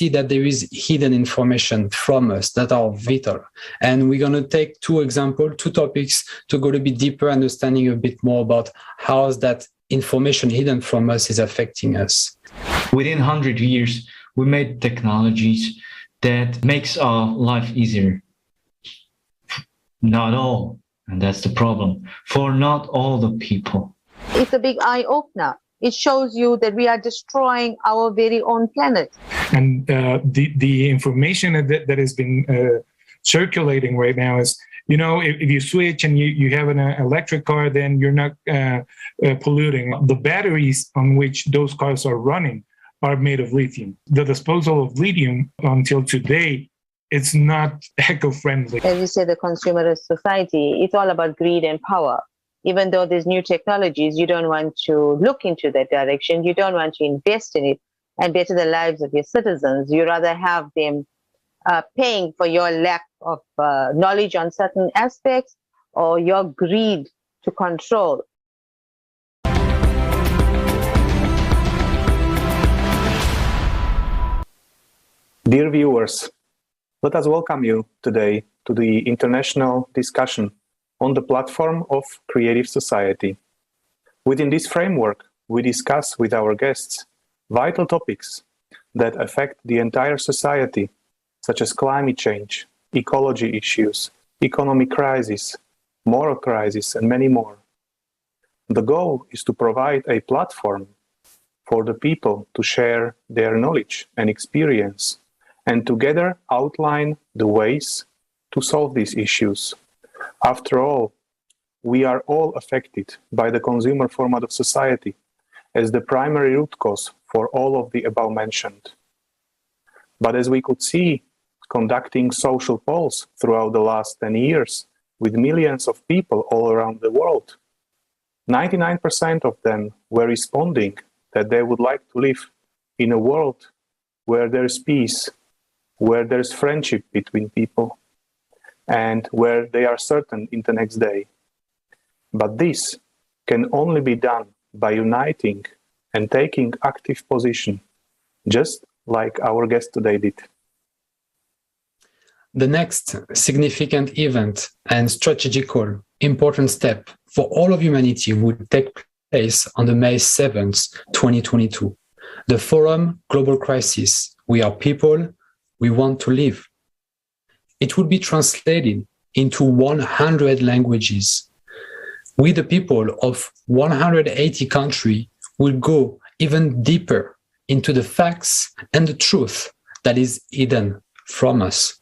see that there is hidden information from us that are vital. And we're going to take two topics to go a bit deeper, understanding a bit more about how that information hidden from us is affecting us. Within 100 years, we made technologies that makes our life easier. Not all, and that's the problem, for not all the people. It's a big eye-opener. It shows you that we are destroying our very own planet. And the information that has been circulating right now is, you know, if you switch and you have an electric car, then you're not polluting. The batteries on which those cars are running are made of lithium. The disposal of lithium until today, it's not eco-friendly. As you say, the consumerist society, it's all about greed and power. Even though there's new technologies, you don't want to look into that direction. You don't want to invest in it and better the lives of your citizens. You rather have them paying for your lack of knowledge on certain aspects or your greed to control. Dear viewers, let us welcome you today to the international discussion on the platform of Creative Society. Within this framework, we discuss with our guests vital topics that affect the entire society, such as climate change, ecology issues, economic crisis, moral crisis, and many more. The goal is to provide a platform for the people to share their knowledge and experience, and together outline the ways to solve these issues. After all, we are all affected by the consumer format of society as the primary root cause for all of the above mentioned. But as we could see, conducting social polls throughout the last 10 years with millions of people all around the world, 99% of them were responding that they would like to live in a world where there's peace, where there's friendship between people, and where they are certain in the next day. But this can only be done by uniting and taking active position, just like our guest today did. The next significant event and strategical important step for all of humanity would take place on the May 7th, 2022. The Forum Global Crisis, We Are People, We Want to Live. It would be translated into 100 languages. We, the people of 180 countries, will go even deeper into the facts and the truth that is hidden from us.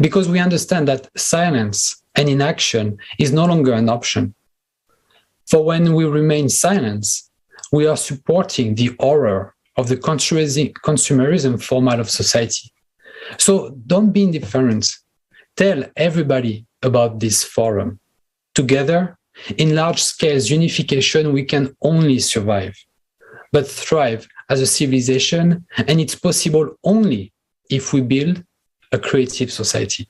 Because we understand that silence and inaction is no longer an option. For when we remain silent, we are supporting the horror of the consumerism format of society. So don't be indifferent. Tell everybody about this forum. Together, in large-scale unification, we can only survive, but thrive as a civilization, and it's possible only if we build a creative society.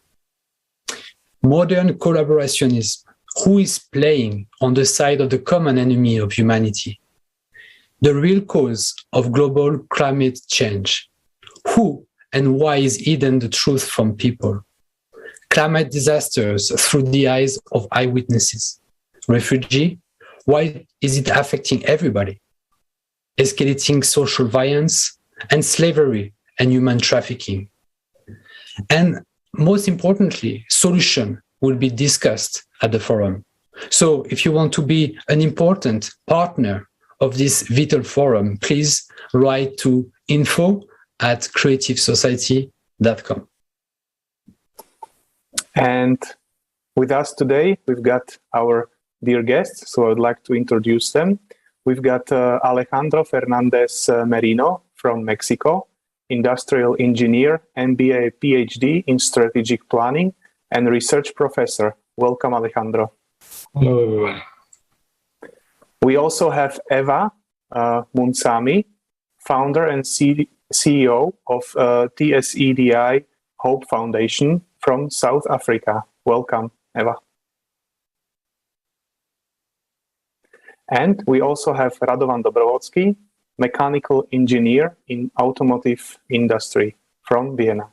Modern collaborationism, who is playing on the side of the common enemy of humanity? The real cause of global climate change. Who and why is hidden the truth from people? Climate disasters through the eyes of eyewitnesses. Refugee, why is it affecting everybody? Escalating social violence and slavery and human trafficking. And most importantly, solution will be discussed at the forum. So if you want to be an important partner of this vital forum, please write to info@creativesociety.com. And with us today, we've got our dear guests, so I would like to introduce them. We've got Alejandro Fernandez Mérino from Mexico, industrial engineer, MBA, PhD in strategic planning, and research professor. Welcome, Alejandro. Hello, everyone. We also have Eva Munsami, founder and CEO of TSEDI Hope Foundation from South Africa. Welcome, Eva. And we also have Radovan Dobrovolsky, mechanical engineer in automotive industry. from Vienna.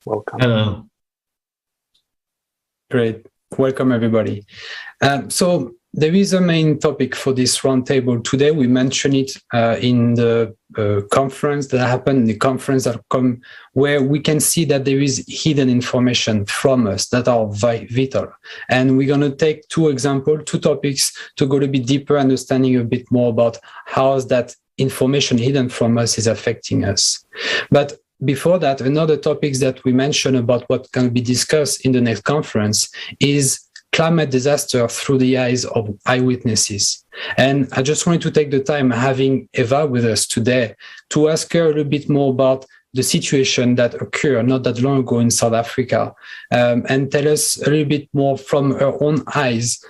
Welcome. Hello. Great. Welcome, everybody. So there is a main topic for this roundtable today. We mentioned it in the conference that happened, the conference that come, where we can see that there is hidden information from us that are vital. And we're going to take two topics to go a bit deeper, understanding a bit more about how that information hidden from us is affecting us. But before that, another topic that we mentioned about what can be discussed in the next conference is climate disaster through the eyes of eyewitnesses. And I just wanted to take the time having Eva with us today to ask her a little bit more about the situation that occurred not that long ago in South Africa, and tell us a little bit more from her own eyes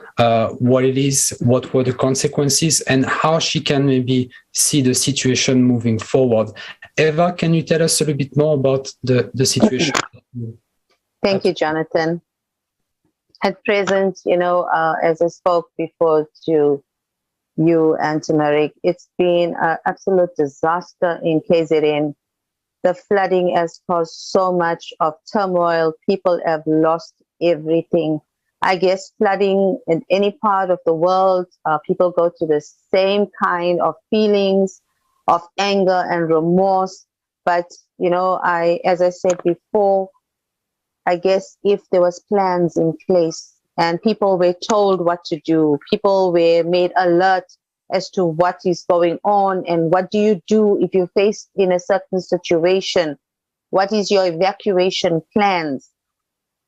what it is, what were the consequences, and how she can maybe see the situation moving forward. Eva, can you tell us a little bit more about the situation? Thank you, Jonathan. At present, as I spoke before to you and to Marek, it's been an absolute disaster in KZN. The flooding has caused so much of turmoil. People have lost everything. I guess flooding in any part of the world, people go to the same kind of feelings of anger and remorse. But, as I said before, I guess if there was plans in place and people were told what to do, people were made alert as to what is going on and what do you do if you're faced in a certain situation, what is your evacuation plans,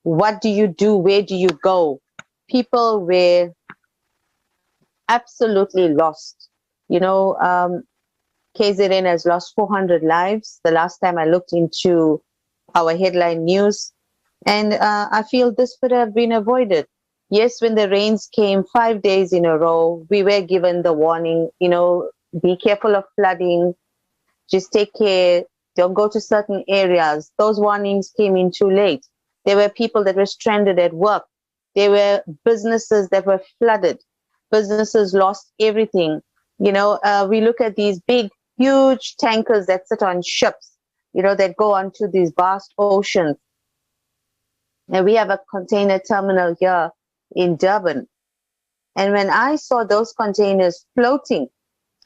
what do you do, where do you go? People were absolutely lost. KZN has lost 400 lives the last time I looked into our headline news. And I feel this could have been avoided. Yes, when the rains came 5 days in a row, we were given the warning, be careful of flooding, just take care, don't go to certain areas. Those warnings came in too late. There were people that were stranded at work. There were businesses that were flooded. Businesses lost everything. We look at these big, huge tankers that sit on ships, that go onto these vast oceans. And we have a container terminal here in Durban. And when I saw those containers floating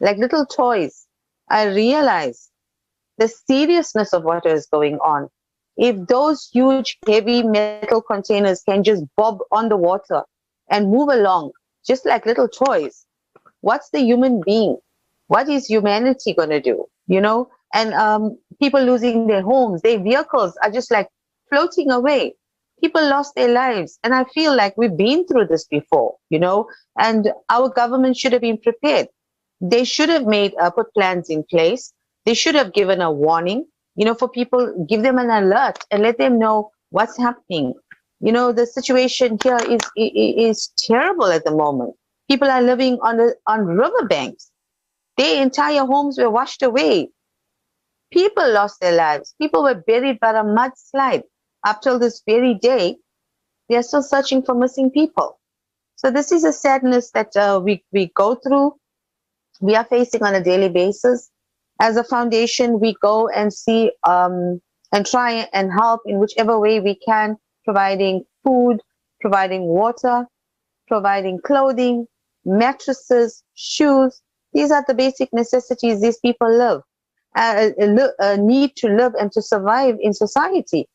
like little toys, I realized the seriousness of what is going on. If those huge, heavy metal containers can just bob on the water and move along just like little toys, what's the human being? What is humanity going to do? And people losing their homes, their vehicles are just like floating away. People lost their lives. And I feel like we've been through this before, and our government should have been prepared. They should have put plans in place. They should have given a warning, for people, give them an alert and let them know what's happening. The situation here is terrible at the moment. People are living on riverbanks. Their entire homes were washed away. People lost their lives. People were buried by a mudslide. Up till this very day, they are still searching for missing people. So this is a sadness that we go through. We are facing on a daily basis. As a foundation, we go and see and try and help in whichever way we can, providing food, providing water, providing clothing, mattresses, shoes. These are the basic necessities these people need to live and to survive in society.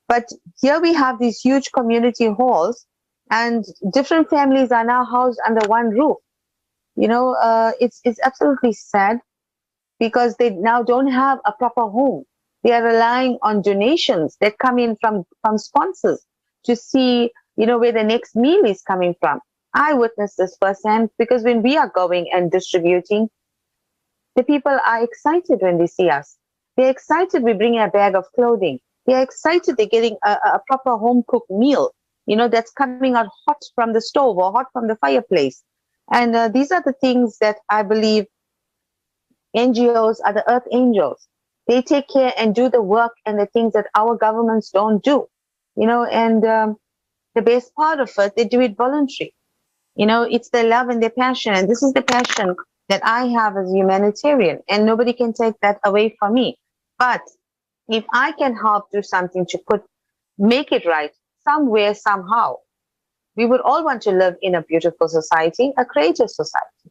But here we have these huge community halls and different families are now housed under one roof. It's absolutely sad because they now don't have a proper home. They are relying on donations that come in from sponsors to see, where the next meal is coming from. I witnessed this firsthand because when we are going and distributing, the people are excited when they see us. They're excited we bring a bag of clothing. They're excited they're getting a proper home-cooked meal, that's coming out hot from the stove or hot from the fireplace. And these are the things that I believe NGOs are the earth angels. They take care and do the work and the things that our governments don't do, and the best part of it, they do it voluntary. It's their love and their passion. And this is the passion that I have as a humanitarian, and nobody can take that away from me. But if I can help do something to make it right somewhere, somehow, we would all want to live in a beautiful society, a creative society.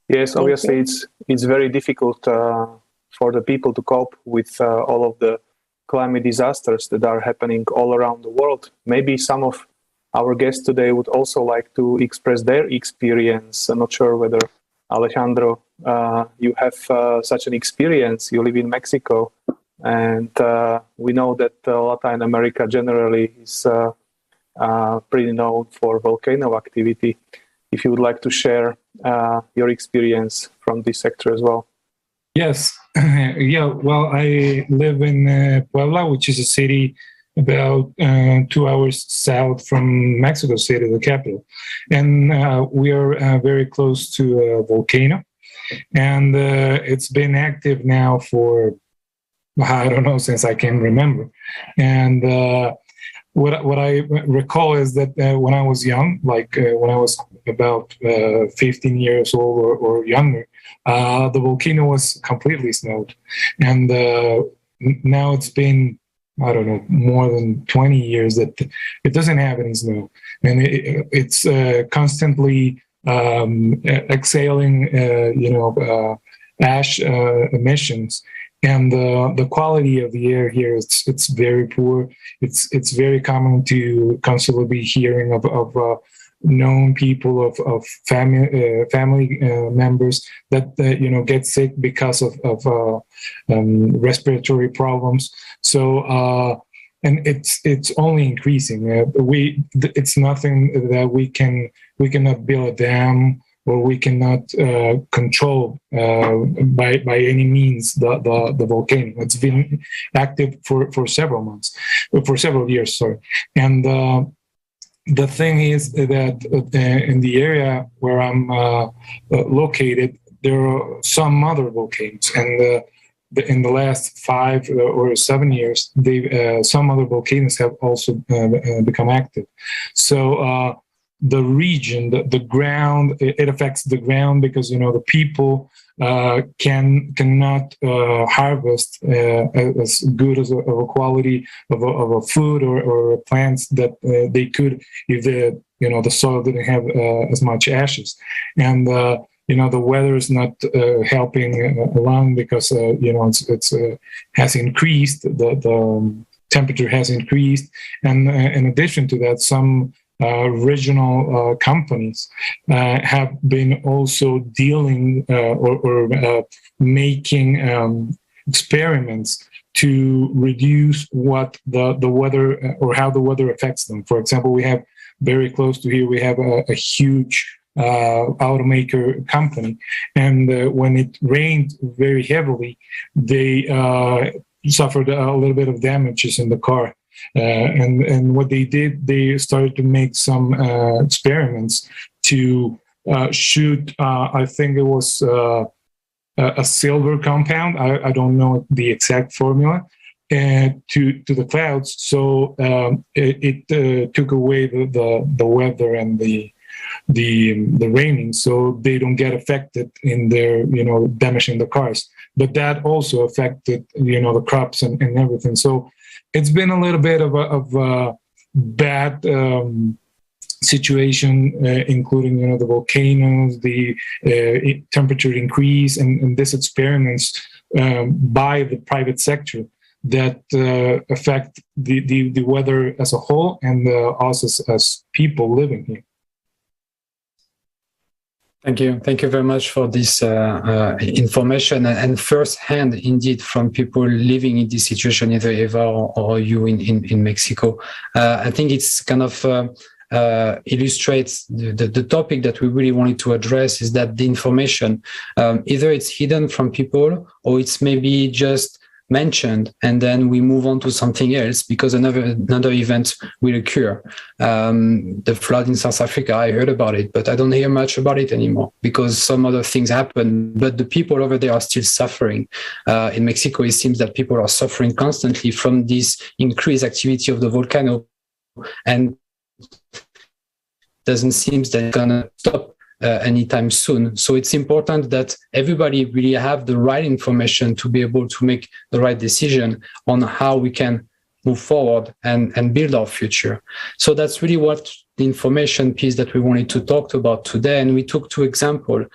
Yes, obviously it's very difficult for the people to cope with all of the climate disasters that are happening all around the world. Maybe some of our guests today would also like to express their experience. I'm not sure whether, Alejandro, you have such an experience. You live in Mexico, and we know that Latin America generally is pretty known for volcano activity. If you would like to share your experience from this sector as well. Yes. Yeah, well, I live in Puebla, which is a city about 2 hours south from Mexico City, the capital. And we are very close to a volcano. And it's been active now for, I don't know, since I can remember. And what I recall is that when I was young, like when I was about 15 years old or younger, the volcano was completely snowed. And now it's been, I don't know, more than 20 years that it doesn't have any snow. And it's constantly exhaling, ash emissions. And the quality of the air here, it's very poor. It's very common to constantly be hearing of known people, of family members that get sick because of respiratory problems. So and it's only increasing. It's nothing that we cannot build a dam, or we cannot control by any means the volcano. It's been active for several years. Sorry, and the thing is that in the area where I'm located, there are some other volcanoes, and in the last 5 or 7 years, some other volcanoes have also become active. So the region, the ground, it affects the ground because the people cannot harvest as good as a quality of a food or plants that they could if the soil didn't have as much ashes. And the weather is not helping along because it's has increased, the temperature has increased, and in addition to that, some regional companies have been also dealing or making experiments to reduce what the weather or how the weather affects them. For example, we have very close to here, we have a huge automaker company, and when it rained very heavily, they suffered a little bit of damages in the car. And what they did, they started to make some experiments to shoot, I think it was a silver compound, I don't know the exact formula, to the clouds. So it took away the weather and the raining, so they don't get affected in their damaging the cars. But that also affected the crops and everything. So it's been a little bit of a bad situation, including the volcanoes, the temperature increase, and these experiments by the private sector that affect the weather as a whole and us as people living here. Thank you very much for this information and first-hand, indeed, from people living in this situation, either Eva or you in Mexico. I think it's kind of illustrates the topic that we really wanted to address, is that the information, either it's hidden from people or it's maybe just mentioned and then we move on to something else because another event will occur. The flood in South Africa, I heard about it, but I don't hear much about it anymore because some other things happen, but the people over there are still suffering. In Mexico, it seems that people are suffering constantly from this increased activity of the volcano, and doesn't seem that it's gonna stop anytime soon. So it's important that everybody really have the right information to be able to make the right decision on how we can move forward and build our future. So that's really what the information piece that we wanted to talk about today. And we took two examples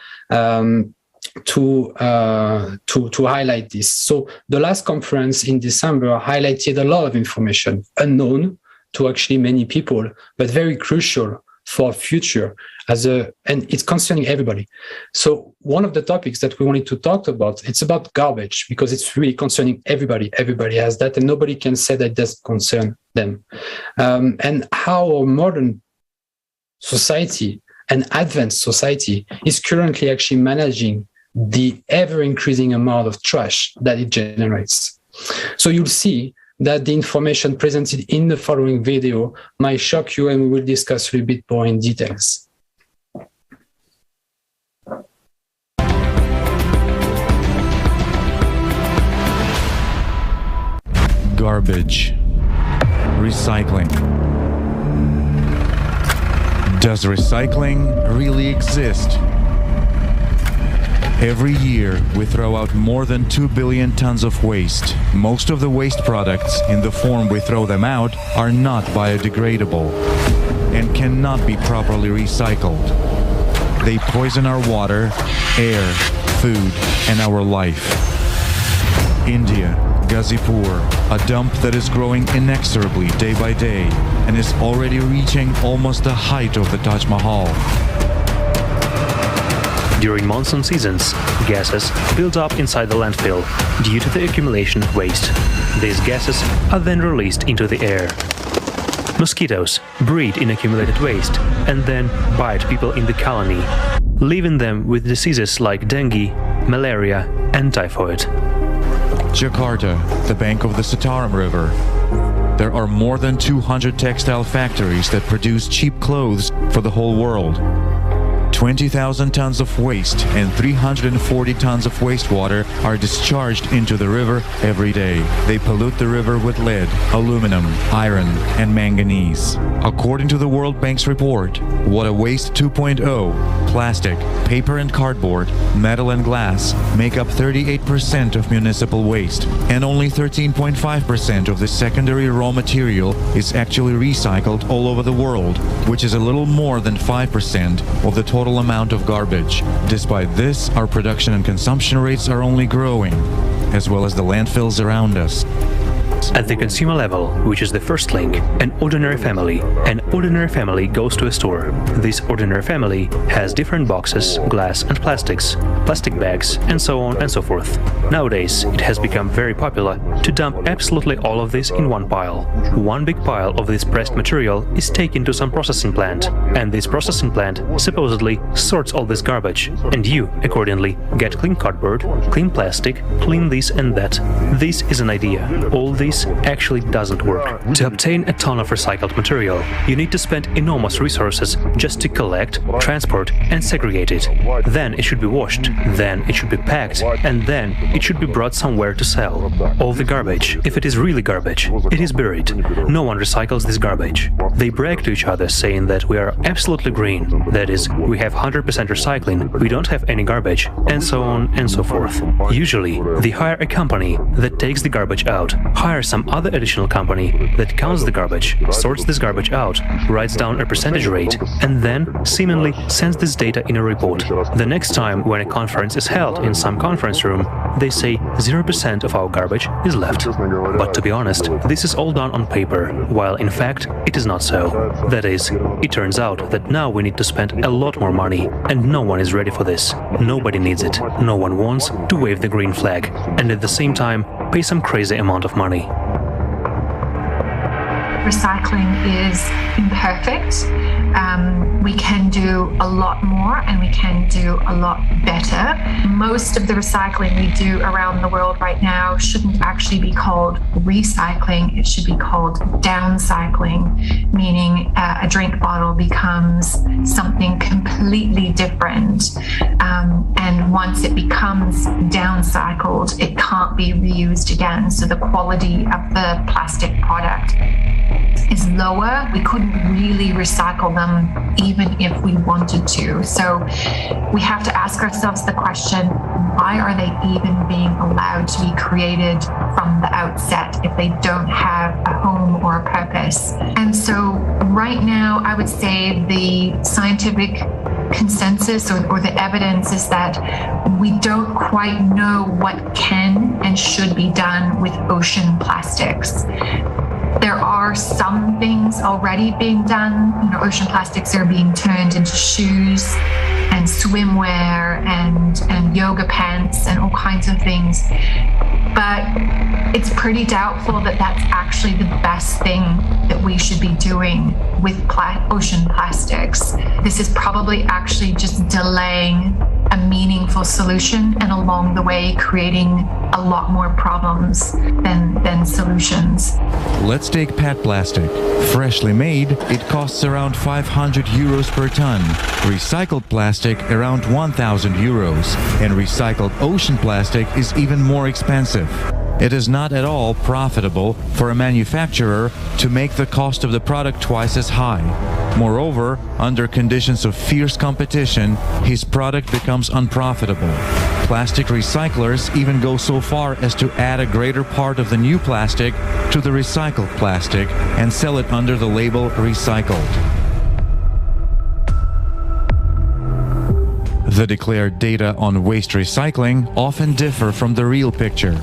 to highlight this. So the last conference in December highlighted a lot of information unknown to actually many people, but very crucial for future and it's concerning everybody. So one of the topics that we wanted to talk about, it's about garbage, because it's really concerning everybody. Everybody has that, and nobody can say that it doesn't concern them. And how our modern society and advanced society is currently actually managing the ever-increasing amount of trash that it generates. So you'll see that the information presented in the following video might shock you, and we will discuss a little bit more in details. Garbage. Recycling. Does recycling really exist? Every year, we throw out more than 2 billion tons of waste. Most of the waste products, in the form we throw them out, are not biodegradable and cannot be properly recycled. They poison our water, air, food, and our life. India, Gazipur, a dump that is growing inexorably day by day and is already reaching almost the height of the Taj Mahal. During monsoon seasons, gases build up inside the landfill due to the accumulation of waste. These gases are then released into the air. Mosquitoes breed in accumulated waste and then bite people in the colony, leaving them with diseases like dengue, malaria, and typhoid. Jakarta, the bank of the Citarum River. There are more than 200 textile factories that produce cheap clothes for the whole world. 20,000 tons of waste and 340 tons of wastewater are discharged into the river every day. They pollute the river with lead, aluminum, iron, and manganese. According to the World Bank's report, Water Waste 2.0, plastic, paper and cardboard, metal and glass make up 38% of municipal waste, and only 13.5% of the secondary raw material is actually recycled all over the world, which is a little more than 5% of the total amount of garbage. Despite this, our production and consumption rates are only growing, as well as the landfills around us. At the consumer level, which is the first link, an ordinary family goes to a store. This ordinary family has different boxes, glass and plastics, plastic bags, and so on and so forth. Nowadays, it has become very popular to dump absolutely all of this in one pile. One big pile of this pressed material is taken to some processing plant, and this processing plant supposedly sorts all this garbage, and you, accordingly, get clean cardboard, clean plastic, clean this and that. This is an idea. All this actually doesn't work. To obtain a ton of recycled material, you need to spend enormous resources just to collect, transport, and segregate it. Then it should be washed, then it should be packed, and then it should be brought somewhere to sell. All the garbage, if it is really garbage, it is buried. No one recycles this garbage. They brag to each other saying that we are absolutely green, that is, we have 100% recycling, we don't have any garbage, and so on and so forth. Usually, they hire a company that takes the garbage out, hire some other additional company that counts the garbage, sorts this garbage out, writes down a percentage rate, and then seemingly sends this data in a report. The next time when a conference is held in some conference room, they say 0% of our garbage is left. But to be honest, this is all done on paper, while in fact it is not so. That is, it turns out that now we need to spend a lot more money, and no one is ready for this. Nobody needs it. No one wants to wave the green flag, and at the same time pay some crazy amount of money. Recycling is imperfect. We can do a lot more and we can do a lot better. Most of the recycling we do around the world right now shouldn't actually be called recycling. It should be called downcycling, meaning a drink bottle becomes something completely different. And once it becomes downcycled, it can't be reused again. So the quality of the plastic product is lower, we couldn't really recycle them even if we wanted to. So we have to ask ourselves the question, why are they even being allowed to be created from the outset if they don't have a home or a purpose? And so right now, I would say the scientific consensus or the evidence is that we don't quite know what can and should be done with ocean plastics. There are some things already being done. Ocean plastics are being turned into shoes and swimwear and yoga pants and all kinds of things. But it's pretty doubtful that that's actually the best thing that we should be doing with ocean plastics. This is probably actually just delaying a meaningful solution and along the way creating a lot more problems than solutions. Let's take PET plastic. Freshly made, it costs around 500 euros per ton. Recycled plastic around 1,000 euros. And recycled ocean plastic is even more expensive. It is not at all profitable for a manufacturer to make the cost of the product twice as high. Moreover, under conditions of fierce competition, his product becomes unprofitable. Plastic recyclers even go so far as to add a greater part of the new plastic to the recycled plastic and sell it under the label recycled. The declared data on waste recycling often differ from the real picture.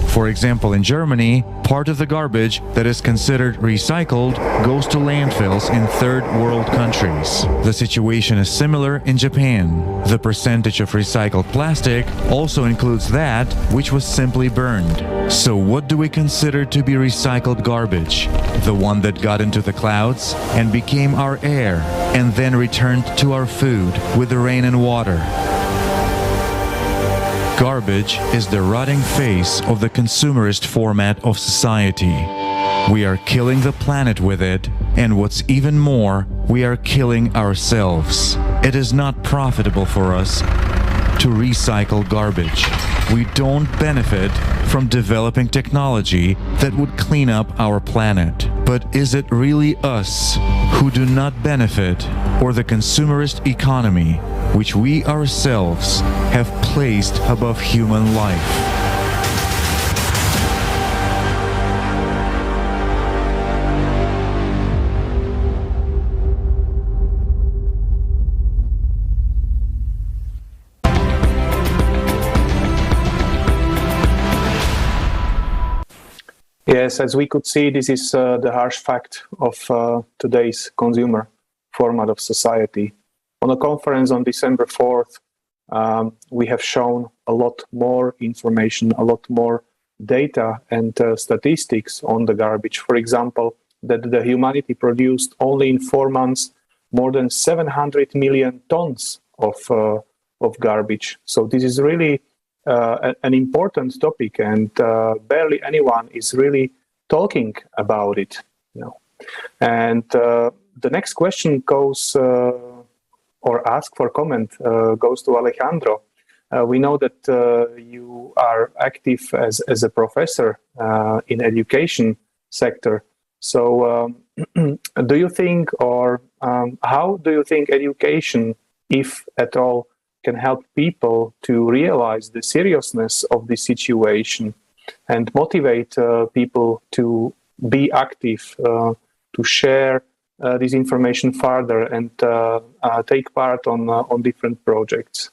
For example, in Germany, part of the garbage that is considered recycled goes to landfills in third world countries. The situation is similar in Japan. The percentage of recycled plastic also includes that which was simply burned. So what do we consider to be recycled garbage? The one that got into the clouds and became our air and then returned to our food with the rain and water. Garbage is the rotting face of the consumerist format of society. We are killing the planet with it, and what's even more, we are killing ourselves. It is not profitable for us to recycle garbage. We don't benefit from developing technology that would clean up our planet. But is it really us who do not benefit, or the consumerist economy, which we ourselves have placed above human life? Yes, as we could see, this is the harsh fact of today's consumer format of society. On a conference on December 4th, we have shown a lot more information, a lot more data and statistics on the garbage. For example, that the humanity produced only in 4 months more than 700 million tons of garbage. So this is really an important topic, and barely anyone is really talking about it. And the next question goes, or ask for comment, goes to Alejandro. We know that you are active as a professor in education sector. So do you think, or how do you think education, if at all, can help people to realize the seriousness of the situation and motivate people to be active, to share this information further and take part on different projects?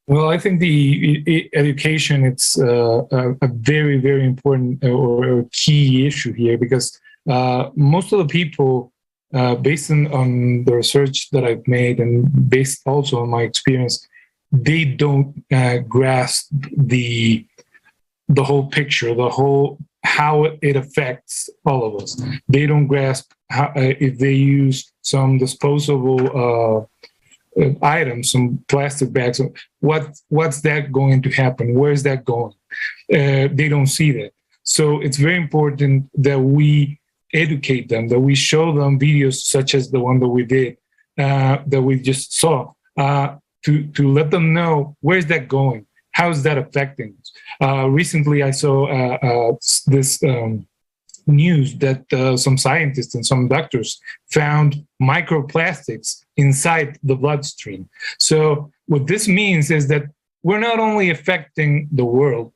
Well, I think the education, it's a very, very important or key issue here, because most of the people, based on the research that I've made and based also on my experience, they don't grasp the whole picture, how it affects all of us. They don't grasp how, if they use some disposable items, some plastic bags, what's that going to happen? Where's that going? They don't see that. So it's very important that we educate them, that we show them videos such as the one that we did, that we just saw, to let them know where's that going, how is that affecting us. Recently, I saw this news that some scientists and some doctors found microplastics inside the bloodstream. So what this means is that we're not only affecting the world,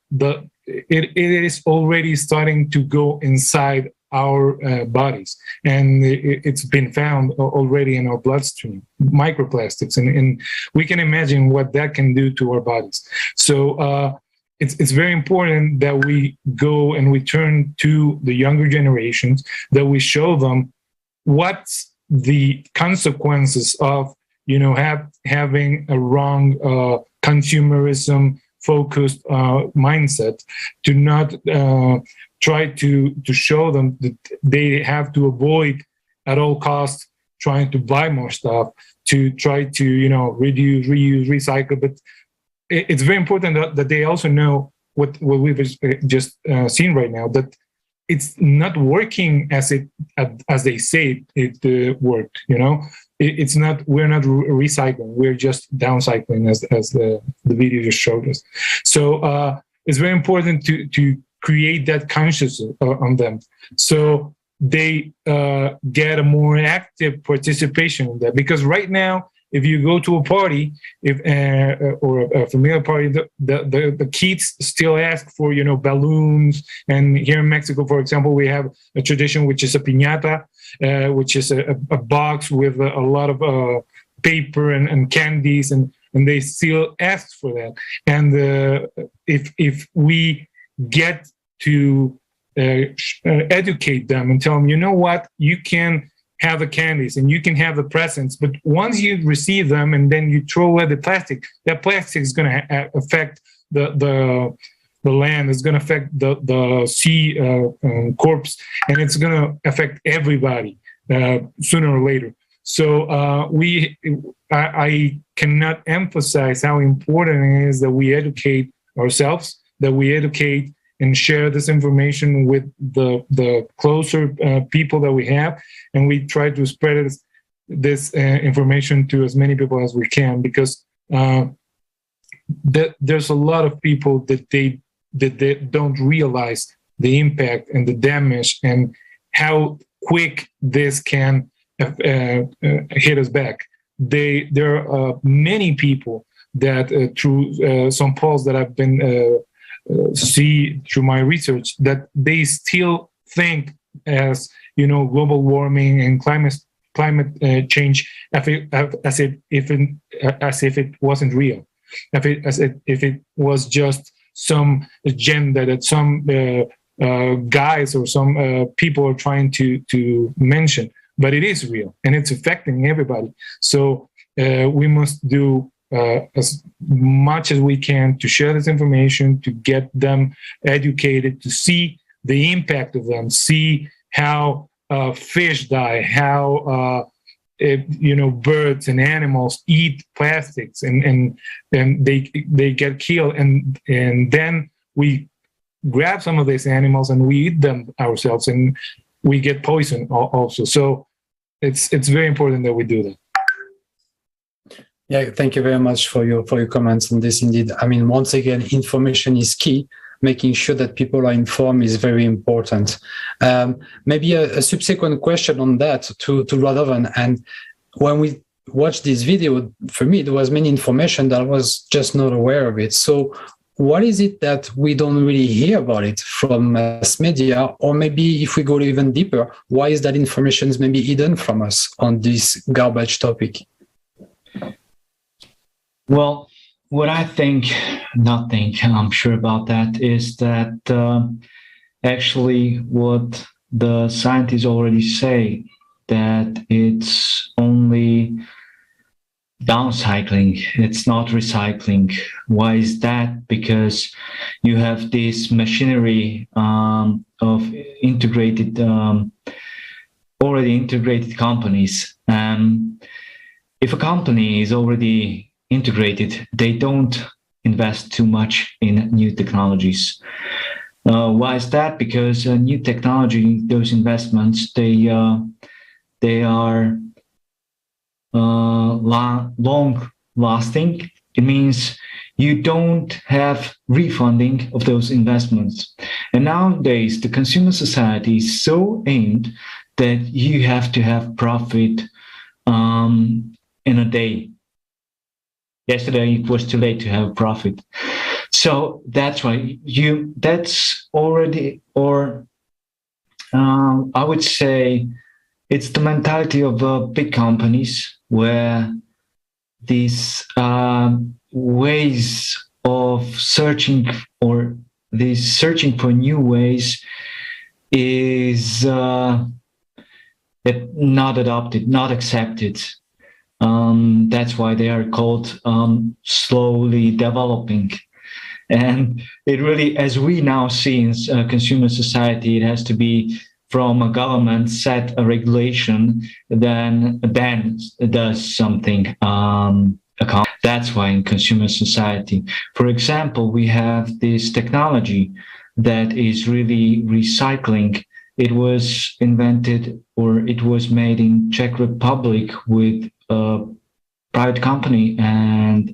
it is already starting to go inside our bodies, and it's been found already in our bloodstream, microplastics, and we can imagine what that can do to our bodies. So it's very important that we go and we turn to the younger generations, that we show them what's the consequences of having a wrong consumerism focused mindset, to not try to show them that they have to avoid at all costs trying to buy more stuff, to try to reduce, reuse, recycle. But it's very important that they also know what we've just seen right now, that it's not working as they say it worked. It's not. We're not recycling. We're just downcycling, as the video just showed us. So it's very important to create that consciousness on them, so they get a more active participation in that. Because right now, if you go to a party, or a familiar party, the kids still ask for balloons. And here in Mexico, for example, we have a tradition which is a piñata, which is a box with a lot of paper and candies, and they still ask for that. And if we get to educate them and tell them, you know what, you can have the candies and you can have the presents, but once you receive them and then you throw away the plastic, that plastic is going to affect the land, it's going to affect the sea corpse, and it's going to affect everybody sooner or later. So I cannot emphasize how important it is that we educate ourselves, that we educate and share this information with the closer people that we have, and we try to spread this information to as many people as we can, because there's a lot of people that they don't realize the impact and the damage and how quick this can hit us back. There are many people that through some polls that I've been see through my research, that they still think as global warming and climate change as if it wasn't real, as if it was just some agenda that some guys or some people are trying to mention. But it is real, and it's affecting everybody. So we must do as much as we can to share this information, to get them educated, to see the impact of them, see how fish die, how birds and animals eat plastics, and they get killed, and then we grab some of these animals and we eat them ourselves, and we get poisoned also. So it's very important that we do that. Yeah, thank you very much for your comments on this. Indeed, I mean, once again, information is key. Making sure that people are informed is very important. Maybe a subsequent question on that to Radovan. And when we watched this video, for me, there was many information that I was just not aware of it. So what is it that we don't really hear about it from mass media? Or maybe if we go even deeper, why is that information maybe hidden from us on this garbage topic? Well, what I think, I'm sure about that, is that actually what the scientists already say, that it's only downcycling, it's not recycling. Why is that? Because you have this machinery of integrated, already integrated companies. If a company is already integrated, they don't invest too much in new technologies. Why is that? Because new technology, those investments, they are long lasting. It means you don't have refunding of those investments. And nowadays, the consumer society is so aimed that you have to have profit in a day. Yesterday, it was too late to have profit. So that's why that's already, or I would say it's the mentality of big companies where these ways of searching, or this searching for new ways, is not adopted, not accepted. That's why they are called slowly developing. And it really, as we now see in consumer society, it has to be from a government set a regulation, then does something. That's why in consumer society, for example, we have this technology that is really recycling. It was invented, or it was made in Czech Republic with a private company and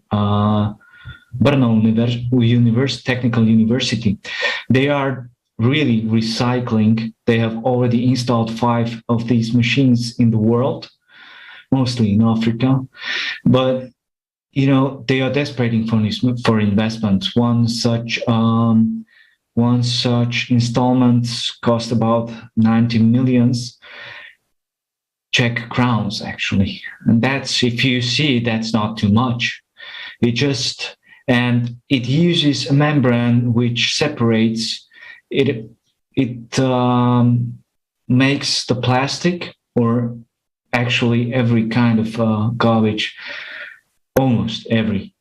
Brno Technical University. They are really recycling. They have already installed 5 of these machines in the world, mostly in Africa. But they are desperate for investments. One such installment cost about 90 million Czech crowns, actually. And that's, if you see, that's not too much. And it uses a membrane which separates it. It makes the plastic, or actually every kind of garbage, almost every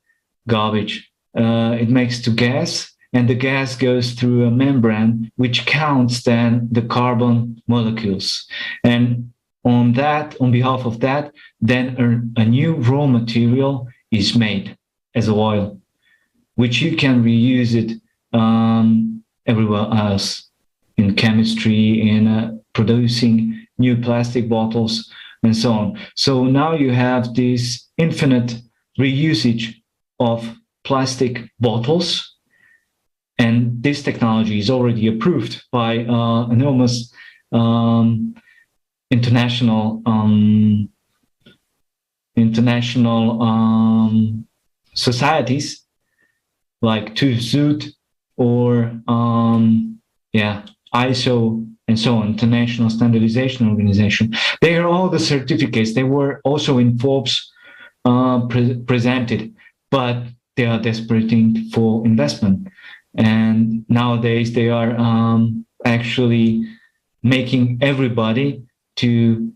garbage, it makes to gas, and the gas goes through a membrane which counts then the carbon molecules. And on behalf of that, then a new raw material is made as oil, which you can reuse it everywhere else, in chemistry, in producing new plastic bottles, and so on. So now you have this infinite reusage of plastic bottles, and this technology is already approved by enormous international societies like TÜV or ISO and so on, International Standardization Organization. They are all the certificates. They were also in Forbes presented, but they are desperate for investment. And nowadays they are actually making everybody to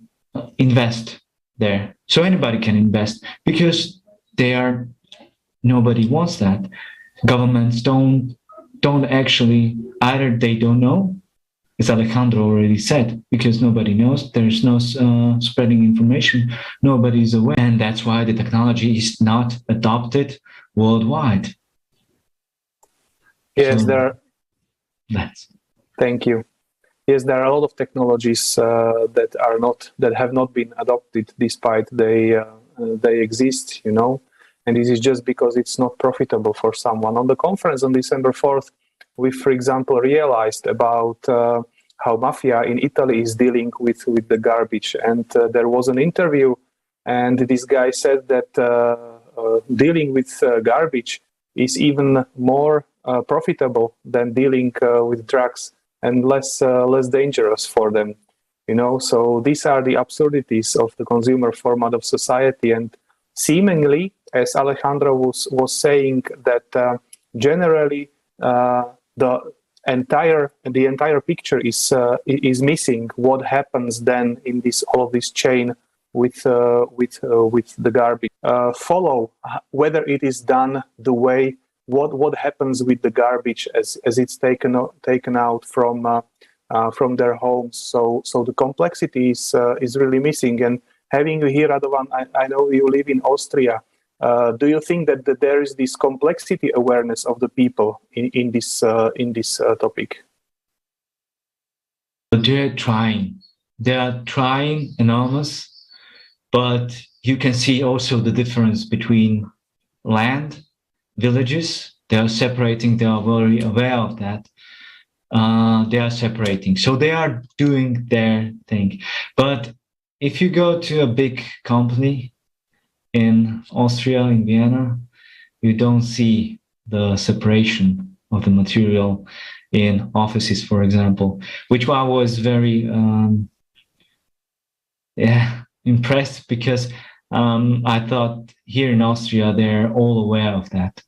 invest there. So anybody can invest, because nobody wants that. Governments don't actually, either they don't know, as Alejandro already said, because nobody knows, there's no spreading information, nobody is aware, and that's why the technology is not adopted worldwide. Yes, So Thank you. Yes, there are a lot of technologies that have not been adopted, despite they exist, and this is just because it's not profitable for someone. On the conference on December 4th, we, for example, realized about how mafia in Italy is dealing with the garbage. And there was an interview, and this guy said that dealing with garbage is even more profitable than dealing with drugs, and less dangerous for them. So these are the absurdities of the consumer format of society. And seemingly, as Alejandro was saying, that generally the entire picture is missing. What happens then in all of this chain with the garbage? Follow whether it is done the way. What happens with the garbage as it's taken out from their homes? So the complexity is really missing. And having you here, Radovan, I know you live in Austria. Do you think that there is this complexity awareness of the people in this topic? They're trying enormous, but you can see also the difference between land villages. They are separating. They are very aware of that. They are separating. So they are doing their thing. But if you go to a big company in Austria, in Vienna, you don't see the separation of the material in offices, for example, which I was very impressed, because I thought here in Austria, they're all aware of that.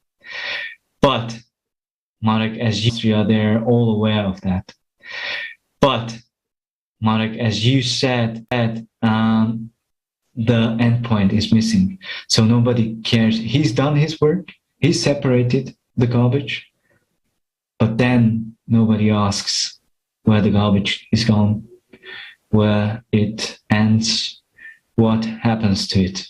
But Marek, as you said, the endpoint is missing. So nobody cares. He's done his work. He's separated the garbage. But then nobody asks where the garbage is gone, where it ends, what happens to it.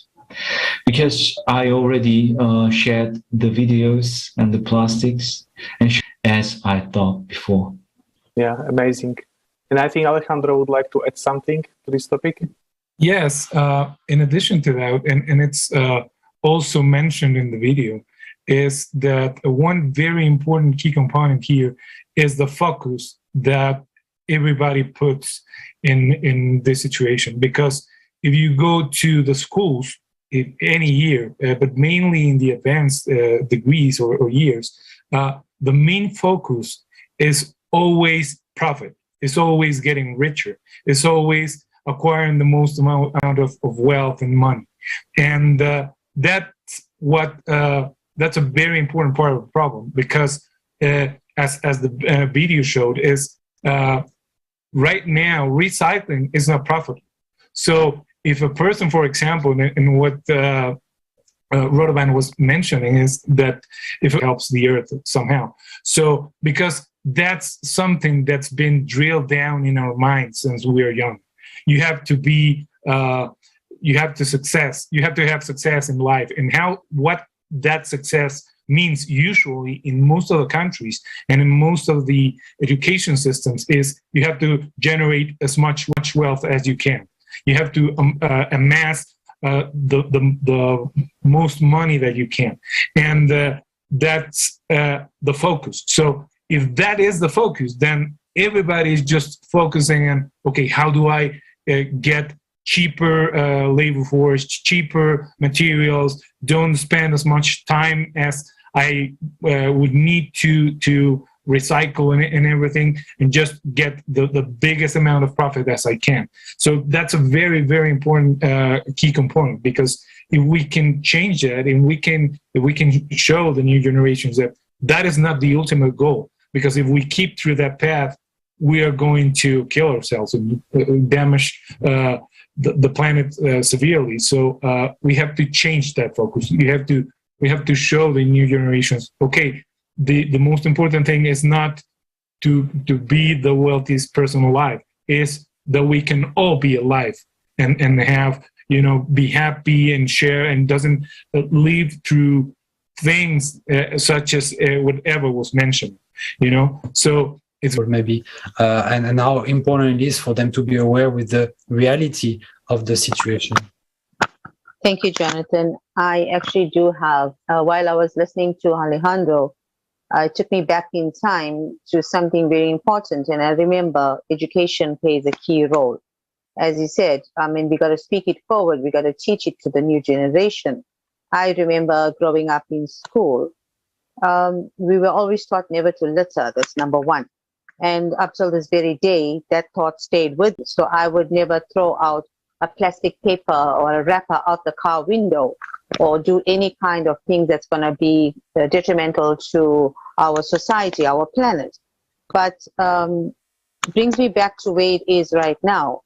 Because I already shared the videos and the plastics, and as I thought before. Yeah, amazing. And I think Alejandro would like to add something to this topic. Yes, in addition to that, and it's also mentioned in the video, is that one very important key component here is the focus that everybody puts in this situation. Because if you go to the schools in any year, but mainly in the advanced degrees or years, the main focus is always profit. It's always getting richer. It's always acquiring the most amount of wealth and money. And that's a very important part of the problem, because as the video showed, is right now recycling is not profitable. So if a person, for example, in what Rodovan was mentioning, is that if it helps the earth somehow. So because that's something that's been drilled down in our minds since we are young. You have to be, you have to have success in life, and what that success means usually in most of the countries and in most of the education systems is you have to generate as much wealth as you can. You have to amass the most money that you can, and that's the focus. So if that is the focus, then everybody is just focusing on, okay, how do I get cheaper labor force, cheaper materials, don't spend as much time as I would need to recycle and everything, and just get the biggest amount of profit as I can. So that's a very, very important key component, because if we can change that, and if we can show the new generations that that is not the ultimate goal, because if we keep through that path, we are going to kill ourselves and damage the planet severely. So we have to change that focus. We have to show the new generations, okay, the most important thing is not to be the wealthiest person alive, is that we can all be alive and have, be happy and share, and doesn't live through things such as whatever was mentioned, So it's maybe and how important it is for them to be aware with the reality of the situation. Thank you, Jonathan. I actually do have, while I was listening to Alejandro, it took me back in time to something very important. And I remember education plays a key role. As you said, we got to speak it forward. We got to teach it to the new generation. I remember growing up in school, we were always taught never to litter. That's number one. And up till this very day, that thought stayed with me. So I would never throw out a plastic paper or a wrapper out the car window, or do any kind of thing that's going to be detrimental to our society, our planet. But brings me back to where it is right now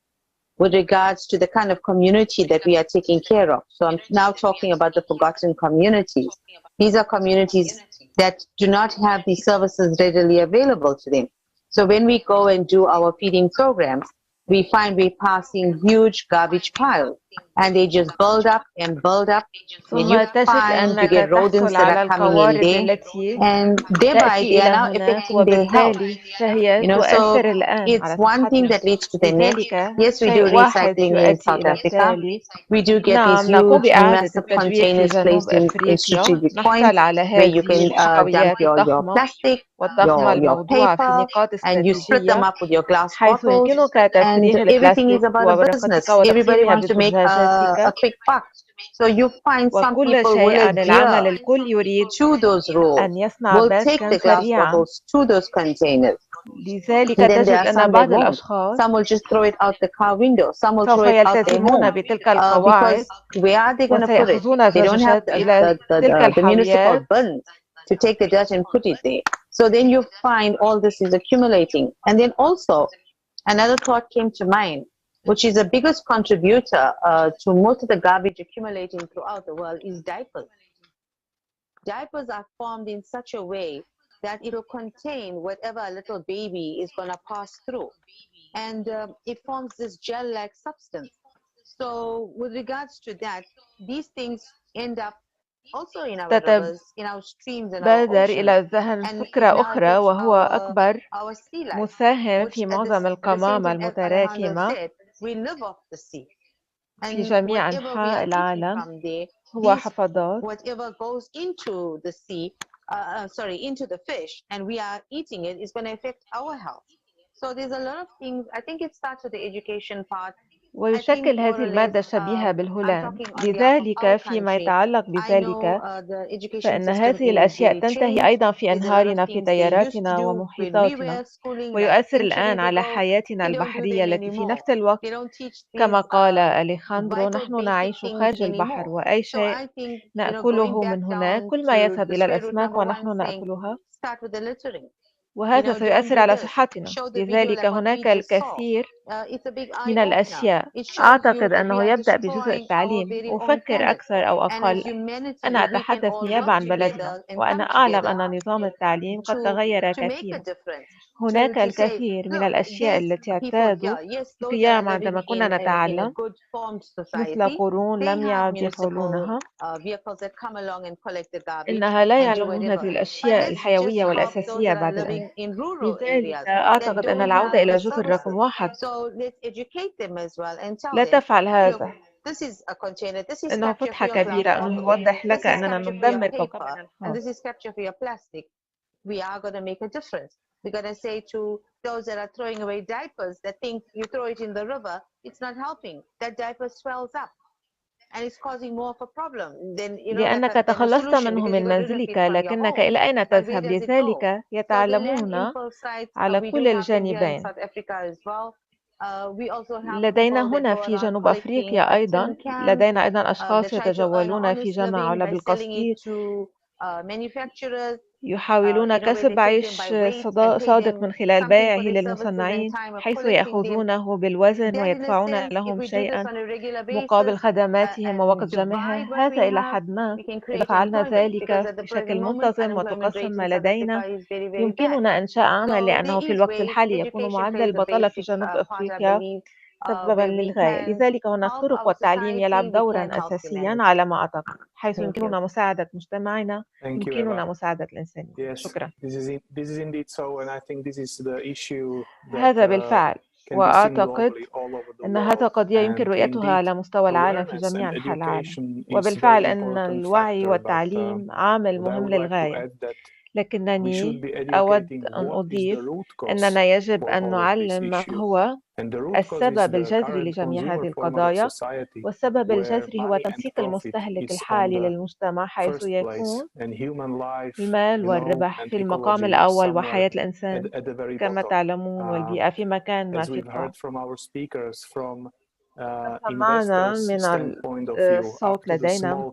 with regards to the kind of community that we are taking care of. So I'm now talking about the forgotten communities. These are communities that do not have these services readily available to them. So when we go and do our feeding programs, we find we're passing huge garbage piles. and they just build up and build up. And ثم you تجد find you أنك get rodents تحصل that على are coming in القوارض there, التي and thereby تأتي they are إلى now هناك affecting their health. وبالتالي فهي So تؤثر الآن it's على one thing صحتنا. that leads to the next. لذلك Yes, we do شيء واحد recycling in يؤدي South إلى Africa. التالي. We do get نعم، these نقوم huge, بإعادة massive التدوير في containers جنوب placed in أفريقيا. strategic نحصل points على where you هذه can dump الحاويات your الضخمة plastic, والضخمة your الموضوعة في paper, نقاط and you split them استراتيجية up with your glass حيث bottles, يمكنك and تفريغ everything is البلاستيك about a وورقتك business. Everybody وتغطيتها wants to make a بزجاجاتك، quick buck. So you find some وكل people شيء will عن العمل. adhere الكل يريد to those rules, أن يصنع will take باسكا the glass سريعا. bottles to those containers. لذلك And then there تجد are أن some that بعض won't. الأشخاص Some will just throw it out the car window. Some will throw سوف it out their يلتزمون home. بتلك القواعد Because where are they going to put it? وسيأخذون They don't have زجاجات إلى تلك the municipal الحاويات. bins to take the dirt and put it there. So then you find all this is accumulating. And then also another thought came to mind, which is the biggest contributor to most of the garbage accumulating throughout the world is diapers. Diapers are formed in such a way that it will contain whatever a little baby is going to pass through. And it forms this gel-like substance. So with regards to that, these things end up also in our rivers, in our streams, in our تتبادر إلى oceans, الذهن and فكرة now أخرى، affects وهو أكبر our sea life, مساهم which في at معظم the same القمامة time, as Alejandro المتراكمة said, we live off the sea. في And جميع whatever we أنحاء are taking العالم from there, هو حفاضات. whatever goes into the sea, into the fish, and we are eating it, is going to affect our health. So there's a lot of things. I think it starts with the education part. ويشكل هذه المادة الشبيهة بالهلام. لذلك فيما يتعلق بذلك فإن هذه الأشياء تنتهي أيضا في أنهارنا في تياراتنا ومحيطاتنا، ويؤثر الآن على حياتنا البحرية التي في نفس الوقت كما قال أليخاندرو نحن نعيش خارج البحر، وأي شيء نأكله من هناك كل ما يذهب إلى الأسماك ونحن نأكلها، وهذا سيؤثر على صحتنا. لذلك هناك الكثير من الأشياء. أعتقد أنه يبدأ بجزء التعليم. أفكر أكثر أو أقل، أنا أتحدث نيابة عن بلدنا، وأنا أعلم أن نظام التعليم قد تغير كثيرا. هناك الكثير من الأشياء التي اعتادوا القيام عندما كنا نتعلم، مثل قرون لم يعد يفعلونها. إنها لا يعلمون هذه الأشياء الحيوية والأساسية بعد الآن. لذلك أعتقد أن العودة إلى جزء رقم 1. لا تفعل هذا. إنه فتحة كبيرة أنه يوضح لك أننا ندمر كوكبنا الخاص. We are going to make a difference. We're going to say to those that are throwing away diapers that think you throw it in the river, it's not helping. That diaper swells up and it's causing more of a problem. Then, لأنك تخلصت منه من منزلك، لكنك إلى أين تذهب؟ لذلك يتعلمون على كل الجانبين. لدينا هنا في جنوب أفريقيا أيضا أشخاص يتجولون في جمع علب القصدير، يحاولون كسب عيش صادق من خلال بيعه للمصنعين، حيث يأخذونه بالوزن ويدفعون لهم شيئا مقابل خدماتهم ووقت جمعها. هذا إلى حد ما إذا فعلنا ذلك بشكل منتظم وتقسم ما لدينا يمكننا إنشاء عمل، لأنه في الوقت الحالي يكون معدل البطالة في جنوب أفريقيا سببا للغاية. لذلك هناك طرق، والتعليم يلعب دورا أساسيا على ما أعتقد، حيث يمكننا مساعدة مجتمعنا، يمكننا مساعدة الإنسانية. شكرا. هذا بالفعل، وأعتقد أن هذا قضية يمكن رؤيتها على مستوى العالم في جميع أنحاء العالم، وبالفعل أن الوعي والتعليم عامل مهم للغاية. لكنني أود أن أضيف أننا يجب أن نعلم ما هو السبب الجذري لجميع هذه القضايا، والسبب الجذري هو تنسيق المستهلك الحالي للمجتمع، حيث يكون المال والربح في المقام الأول وحياة الإنسان كما تعلمون والبيئة في مكان ما في القاع. سمعنا من الصوت لدينا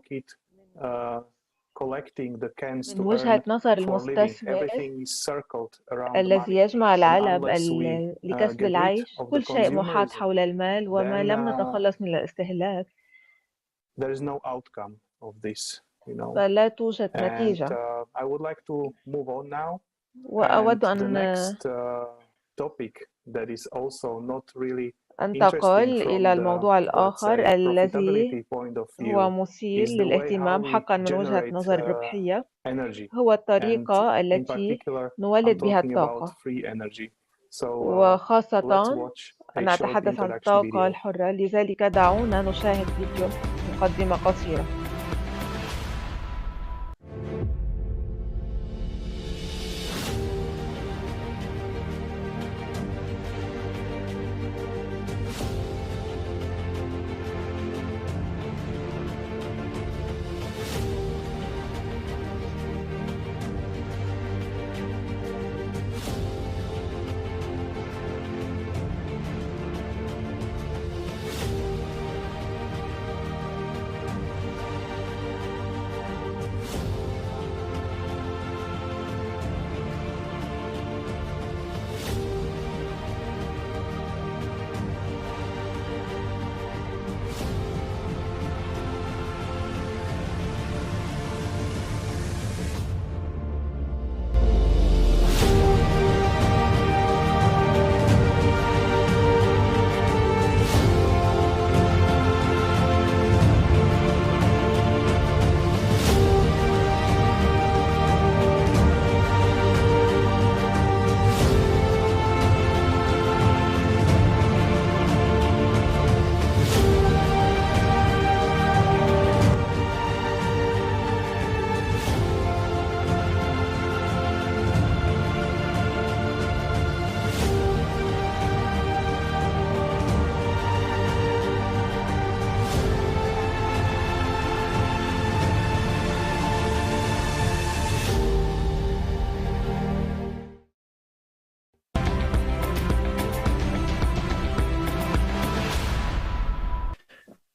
من وجهة نظر المستثمر الذي يجمع العلب لكسب العيش، كل شيء محاط حول المال، وما لم نتخلص من الاستهلاك فلا توجد نتيجة. وأود أن أنتقل إلى الموضوع الآخر الذي هو مثير is the way للاهتمام how we حقا من وجهة generate نظر الربحية، energy, هو and الطريقة in التي particular, I'm نولد بها talking about الطاقة، free energy. So let's وخاصة watch a أنا short أتحدث عن introduction الطاقة video. الحرة. لذلك دعونا نشاهد فيديو مقدمة قصيرة.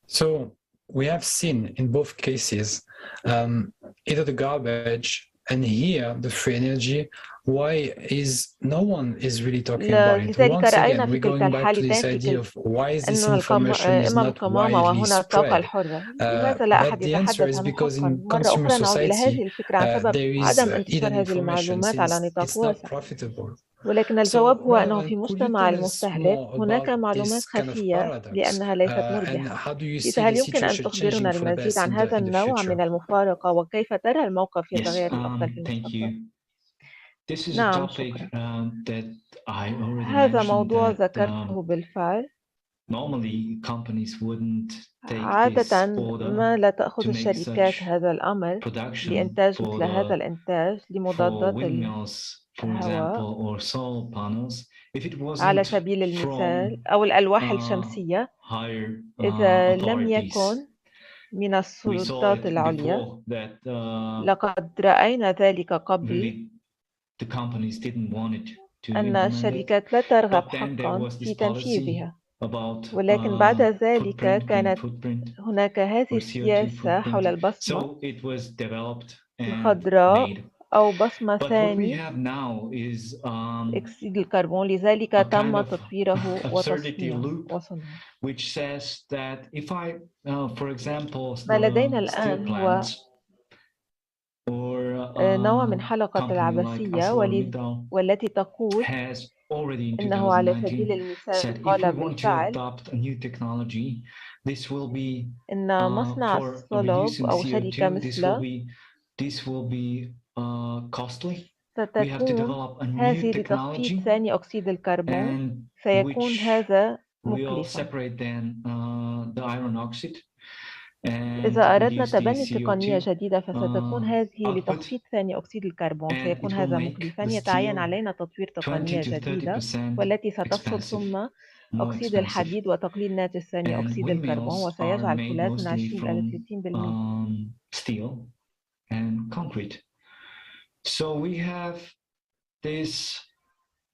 So we have seen in both cases either the garbage and here the free energy. Why is no one is really talking about it? لذلك Once رأينا again, في we're كلتا going back to this الحالتين idea of why is this أن information is إما not القمامة widely وهنا الطاقة spread. الحرة. لماذا لا But أحد the answer يتحدث is عنه because حقا؟ in مرة consumer أخرى نعود إلى society هذه الفكرة عن سبب there is عدم hidden انتشار هذه information المعلومات على since نطاق it's not واسع. profitable. ولكن So الجواب هو أنه Ravan, في could you مجتمع tell us المستهلك more هناك about معلومات this kind of خفية paradox? لأنها ليست And مربحة. how do you see هل the يمكن أن situation تخبرنا changing for the المزيد best عن هذا in the النوع من future? المفارقة وكيف ترى الموقف Yes, يتغير الأفضل في thank المستقبل؟ you. This is a نعم، topic شكرا. that I already هذا mentioned موضوع that ذكرته بالفعل. normally companies wouldn't take this عادة ما لا further تأخذ to make الشركات such هذا الأمر production لإنتاج for مثل هذا الإنتاج for لمضادات windmills, for الهواء example, or solar panels. If it على wasn't سبيل المثال، from أو الألواح الشمسية higher إذا لم authorities, يكن من we saw السلطات it العليا. before that لقد رأينا ذلك قبل really the companies didn't want it to أن implement it. الشركات لا ترغب But then there حقا was this في policy تنفيذها. about ولكن بعد ذلك footprint, green كانت footprint, هناك هذه or CO2 السياسة حول footprint. البصمة So it was developed and الخضراء made. أو بصمة But what we ثاني have now is أكسيد الكربون. لذلك a kind تم of تطويره absurdity وتصنيعه loop, وصنعه. which says that if I, for example, ما لدينا the steel الآن هو plants or نوع من حلقة company like العبثية ArcelorMittal والتي تقول has already in إنه على سبيل 2019 المثال said if قال we want to بالفعل adopt a new technology, this will be إن مصنع for الصلب reducing أو شركة CO2. This will مثل be costly. We have to ستكون develop a new هذه لتخفيض technology, ثاني أكسيد الكربون، and سيكون which هذا will مكلفا. separate then the iron oxide and إذا أردنا reduce the تبني تقنية CO2 جديدة فستكون هذه output, لتخفيض ثاني أكسيد الكربون، and سيكون it will هذا make مكلفا. the يتعين steel علينا تطوير 20 تقنية to جديدة 30% والتي ستفصل expensive, ثم more أكسيد expensive. الحديد وتقليل ناتج ثاني And أكسيد الكربون، windmills are وسيجعل made فولاذ من mostly 20 إلى from 30%. steel and concrete. So we have this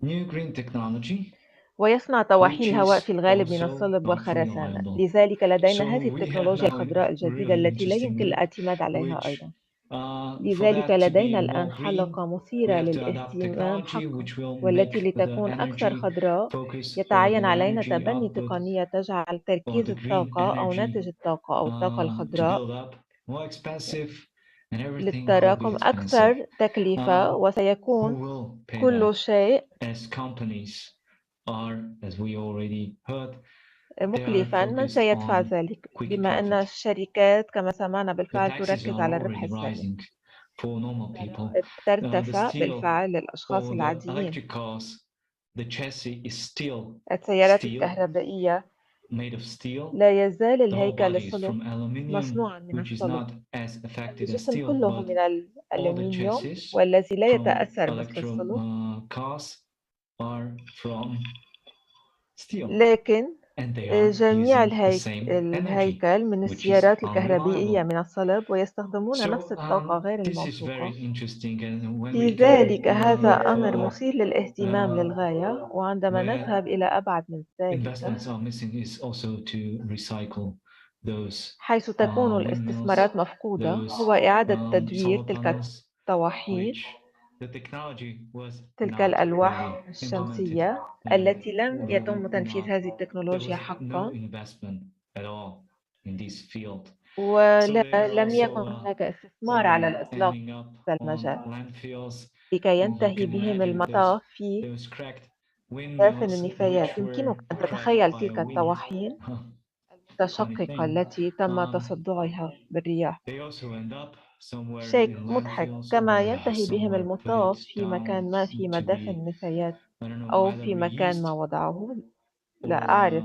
new green technology, ويصنع طواحين which الهواء is في الغالب من also الصلب not والخرسانة. reliable. لذلك لدينا So هذه we have التكنولوجيا now الخضراء الجديدة really التي لا interesting يمكن loop, الاعتماد عليها which أيضا. for لذلك that to be لدينا more الآن green, حلقة we مثيرة have to adopt للاهتمام technology حقا، which will والتي make the لتكون أكثر energy خضراء focus or يتعين the علينا energy تبني output تقنية تجعل or تركيز the green الطاقة أو ناتج energy الطاقة أو الطاقة to الخضراء build up more expensive, and everything will be للتراكم expensive. أكثر تكلفة، Who وسيكون will pay كل that شيء as companies are, as we already heard, مكلفا. من سيدفع ذلك؟ بما أن الشركات كما سمعنا بالفعل تركز على الربح السريع، ترتفع بالفعل للأشخاص العاديين. السيارات الكهربائية لا يزال الهيكل الصلب مصنوعا من الصلب، الجسم كله من الألمنيوم والذي لا يتأثر مثل الصلب، لكن جميع الهيكل من السيارات الكهربائية من الصلب ويستخدمون نفس الطاقة غير الموثوقة. لذلك هذا أمر مثير للاهتمام للغاية، وعندما نذهب إلى أبعد من ذلك حيث تكون الاستثمارات مفقودة هو إعادة تدوير تلك الطواحين، تلك الألواح الشمسية التي لم يتم تنفيذ هذه التكنولوجيا حقا، ولم يكن هناك استثمار على الإطلاق في هذا المجال لكي ينتهي بهم المطاف في دافن النفايات. يمكنك أن تتخيل تلك الطواحين المتشققة التي تم تصدعها بالرياح، شيء مضحك. كما ينتهي بهم المطاف في مكان ما في مدافن النفايات أو في مكان ما وضعه، لا أعرف،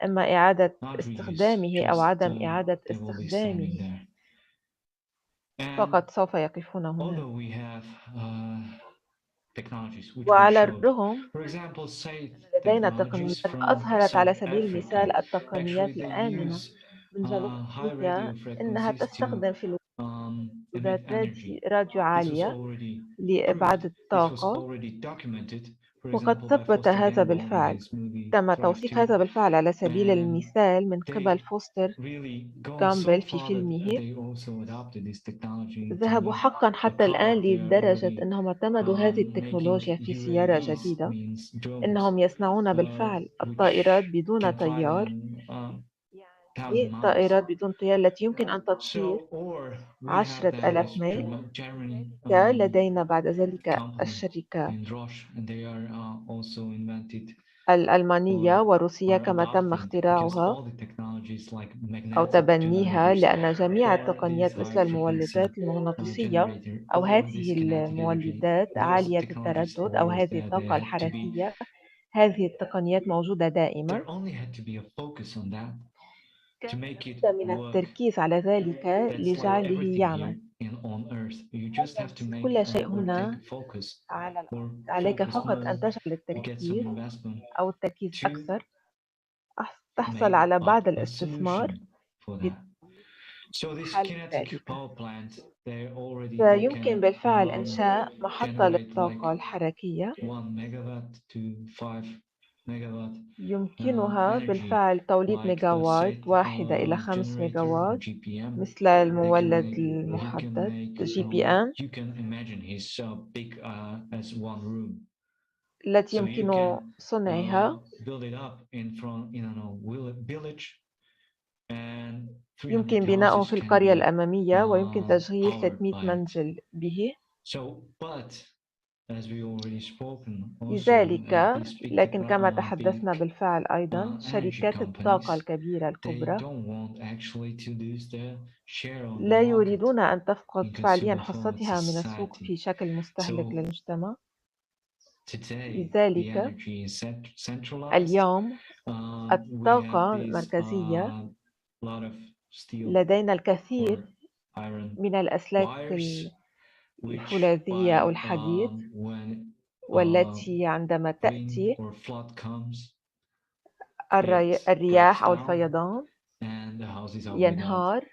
إما إعادة استخدامه أو عدم إعادة استخدامه، فقط سوف يقفون هنا. وعلى الرغم أن لدينا تقنيات أظهرت على سبيل المثال التقنيات الآمنة من جنوب أفريقيا إنها تستخدم في الوجودات راديو عالية لإبعاد الطاقة، وقد ثبت هذا بالفعل. تم توثيق هذا بالفعل على سبيل المثال من قبل فوستر كامبل في فيلمه. ذهبوا حقا حتى الآن لدرجة أنهم اعتمدوا هذه التكنولوجيا في سيارة جديدة. إنهم يصنعون بالفعل الطائرات بدون طيار، يعني طائرات بدون طيار التي يمكن أن تطير 10,000 ميل. لدينا بعد ذلك الشركة الألمانية والروسية كما تم اختراعها أو تبنيها، لأن جميع التقنيات مثل المولدات المغناطيسية أو هذه المولدات عالية التردد أو هذه الطاقة الحركية، هذه التقنيات موجودة دائما. كان لابد من التركيز على ذلك لجعله يعمل. لا تنسي كل شيء هنا على الأرض، عليك فقط أن تجعل التركيز أو التركيز أكثر، تحصل على بعض الاستثمار لحل ذلك. فيمكن بالفعل إنشاء محطة للطاقة الحركية، يمكنها بالفعل توليد ميجاوات 1 إلى 5 ميجاوات مثل المولد المحدد GPM التي يمكن صنعها. يمكن بناؤه في القرية الأمامية ويمكن تشغيل 300 منزل به. لذلك لكن كما تحدثنا بالفعل أيضا شركات الطاقة الكبيرة الكبرى لا يريدون أن تفقد فعليا حصتها من السوق في شكل مستهلك للمجتمع. لذلك اليوم الطاقة مركزية، لدينا الكثير من الأسلاك الفولاذية أو الحديد، والتي عندما تأتي الرياح أو الفيضان ينهار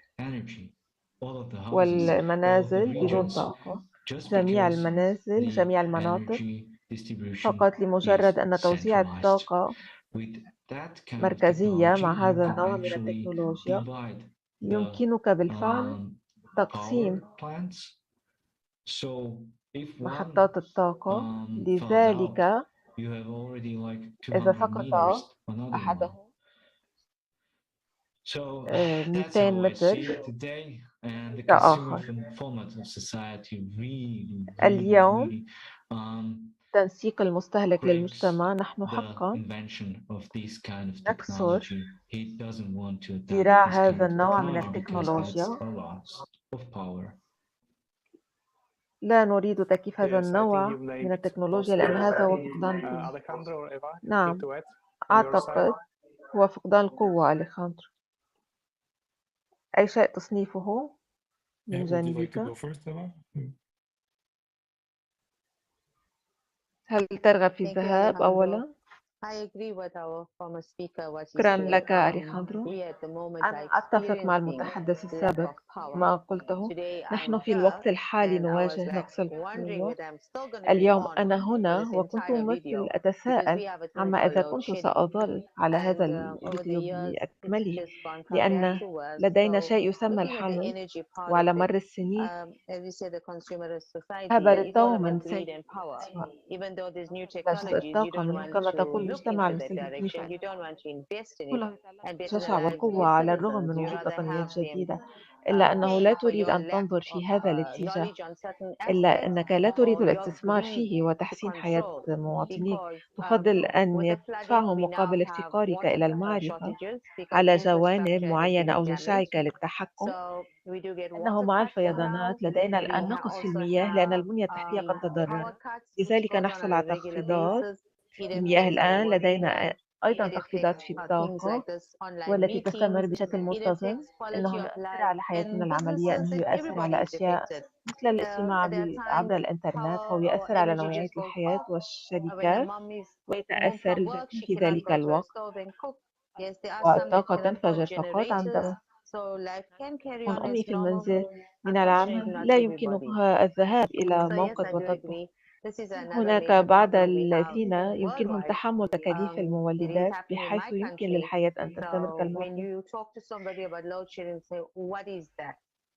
والمنازل بدون طاقة. جميع المنازل، جميع المناطق، فقط لمجرد أن توزيع الطاقة مركزية مع هذا النوع من التكنولوجيا يمكنك بالفعل تقسيم محطات الطاقة. لذلك إذا سقط أحدهم 200 متر كآخر. اليوم تنسيق المستهلك للمجتمع، نحن حقا نكسر ذراع هذا النوع من التكنولوجيا. لا نريد تكييف هذا النوع من التكنولوجيا لأن هذا هو فقدان القوة. نعم، أعتقد هو فقدان القوة أليخاندرو. أي شيء تصنيفه من جانبك؟ هل ترغب في الذهاب أولا؟ شكرا لك أليخاندرو. أنا أتفق مع المتحدث السابق ما قلته. نحن في الوقت الحالي نواجه نقص القوة. اليوم أنا هنا وكنت مثل أتساءل عما إذا كنت سأظل على هذا الفيديو بأكمله، لأن لدينا شيء يسمى الحلول، وعلى مر السنين ذهب للتو من سيء الطاقة منه كما تقول المجتمع المستهلكي، كله الجشع والقوة على الرغم من وجود تقنيات جديدة، إلا أنه لا تريد أن تنظر في هذا الاتجاه، إلا أنك لا تريد الاستثمار فيه وتحسين حياة مواطنيك. تفضل أن يدفعهم مقابل افتقارك إلى المعرفة على جوانب معينة أو جشعك للتحكم. إنه مع الفيضانات لدينا الآن نقص في المياه لأن البنية التحتية قد تضررت، لذلك نحصل على تخفيضات المياه. الآن لدينا أيضا تخفيضات في الطاقة والتي تستمر بشكل منتظم. إنه يؤثر على حياتنا العملية، إنه يؤثر على أشياء مثل الاستماع عبر الإنترنت، فهو يؤثر على نوعية الحياة والشركات، ويتأثر الجميع في ذلك الوقت، والطاقة تنفجر فقط عندما تكون أمي في المنزل من العمل لا يمكنها الذهاب إلى موقد وتطبخ. هناك بعض الذين يمكنهم تحمل تكاليف المولدات بحيث يمكن للحياة أن تستمر كالمعتاد.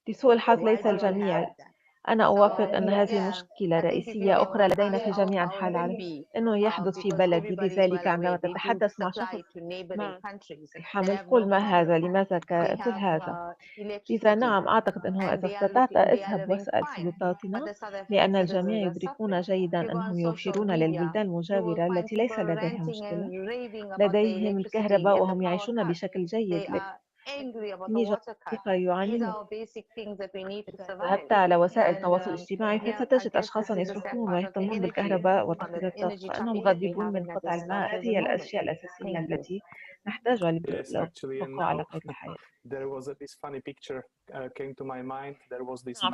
لسوء الحظ ليس الجميع. أنا أوافق أن هذه مشكلة رئيسية أخرى لدينا في جميع أنحاء العالم، إنه يحدث في بلدي. لذلك عندما تتحدث مع شخص مع الحمل قل ما هذا، لماذا مثل هذا؟ إذا نعم، أعتقد أنه إذا استطعت اذهب واسأل سلطاتنا، لأن الجميع يدركون جيدا أنهم يوفرون للبلدان المجاورة التي ليس لديها مشكلة، لديهم الكهرباء وهم يعيشون بشكل جيد. يعانون. ذهبت على وسائل التواصل الاجتماعي فستجد أشخاصا يصرخون ويهتمون بالكهرباء وتخفيض الطاقة، فإنهم غاضبون من قطع الماء. هذه هي الأشياء الأساسية التي نحتاجها للبقاء على قيد الحياة.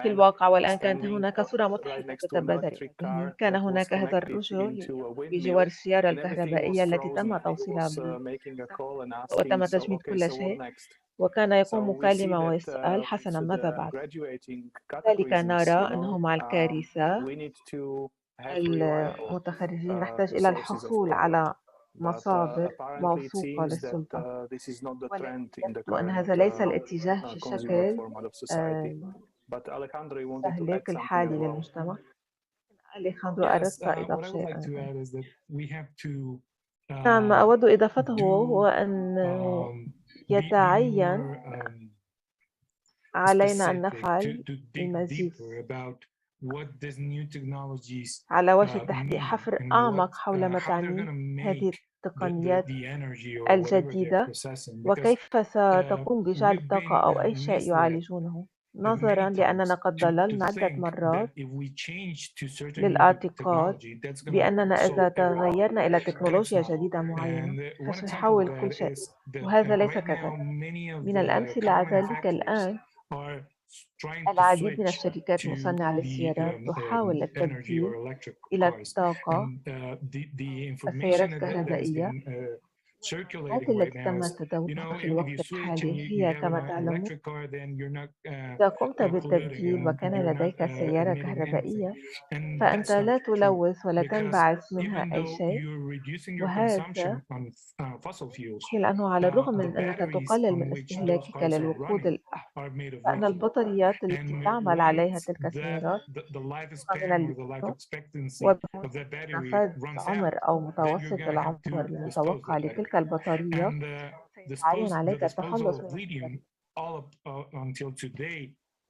في الواقع والآن كانت هناك صورة مضحكة تتبادر إلى ذهني. كان هناك هذا الرجل بجوار السيارة الكهربائية التي تم توصيلها وتم تجميد كل شيء، وكان يقوم مكالمة ويسأل حسنا ماذا بعد. ذلك نرى أنه مع الكارثة المتخرجين نحتاج إلى الحصول على مصادر موثوقة للسلطة، ويبدو أن هذا ليس الاتجاه في شكل المستهلك الحالي للمجتمع. أليخاندرو، أردت إضافة شيئا؟ نعم، ما أود إضافته هو أن يتعين علينا أن نفعل المزيد على وجه التحقيق، حفر أعمق حول ما تعنيه هذه التقنيات الجديدة وكيف ستقوم بجعل الطاقة أو أي شيء يعالجونه، نظرا لأننا قد ضللنا عدة مرات للاعتقاد بأننا إذا تغيرنا إلى تكنولوجيا جديدة معينة فسيحول كل شيء، وهذا ليس كذلك. من الأمثلة على ذلك الآن العديد من الشركات المصنعة للسيارات تحاول التبديل إلى الطاقة السيارات الكهربائية. هذه التي تم تداولها في الوقت الحالي هي كما تعلمون، إذا قمت بالتبديل وكان لديك سيارة كهربائية فأنت لا تلوث ولا تنبعث منها أي شيء، وهذا لأنه على الرغم من أنك تقلل من استهلاكك للوقود الأحمر، فإن البطاريات التي تعمل عليها تلك السيارات من الليثيوم، وبنفاذ عمر أو متوسط العمر المتوقع لتلك البطارية سيتعين عليك التخلص من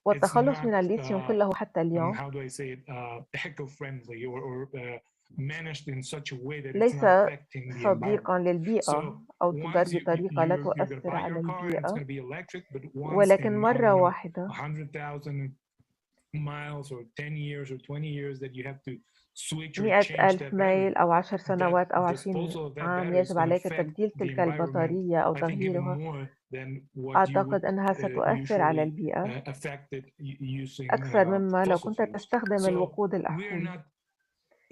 والتخلص من الليثيوم كله حتى اليوم ليس صديقا للبيئة أو تدار بطريقة لا تؤثر على البيئة، ولكن مرة واحدة 100,000 ميل أو 10 سنوات أو 20 عام يجب عليك تبديل تلك البطارية أو تغييرها. أعتقد أنها ستؤثر على البيئة أكثر مما لو كنت تستخدم الوقود الأحفوري.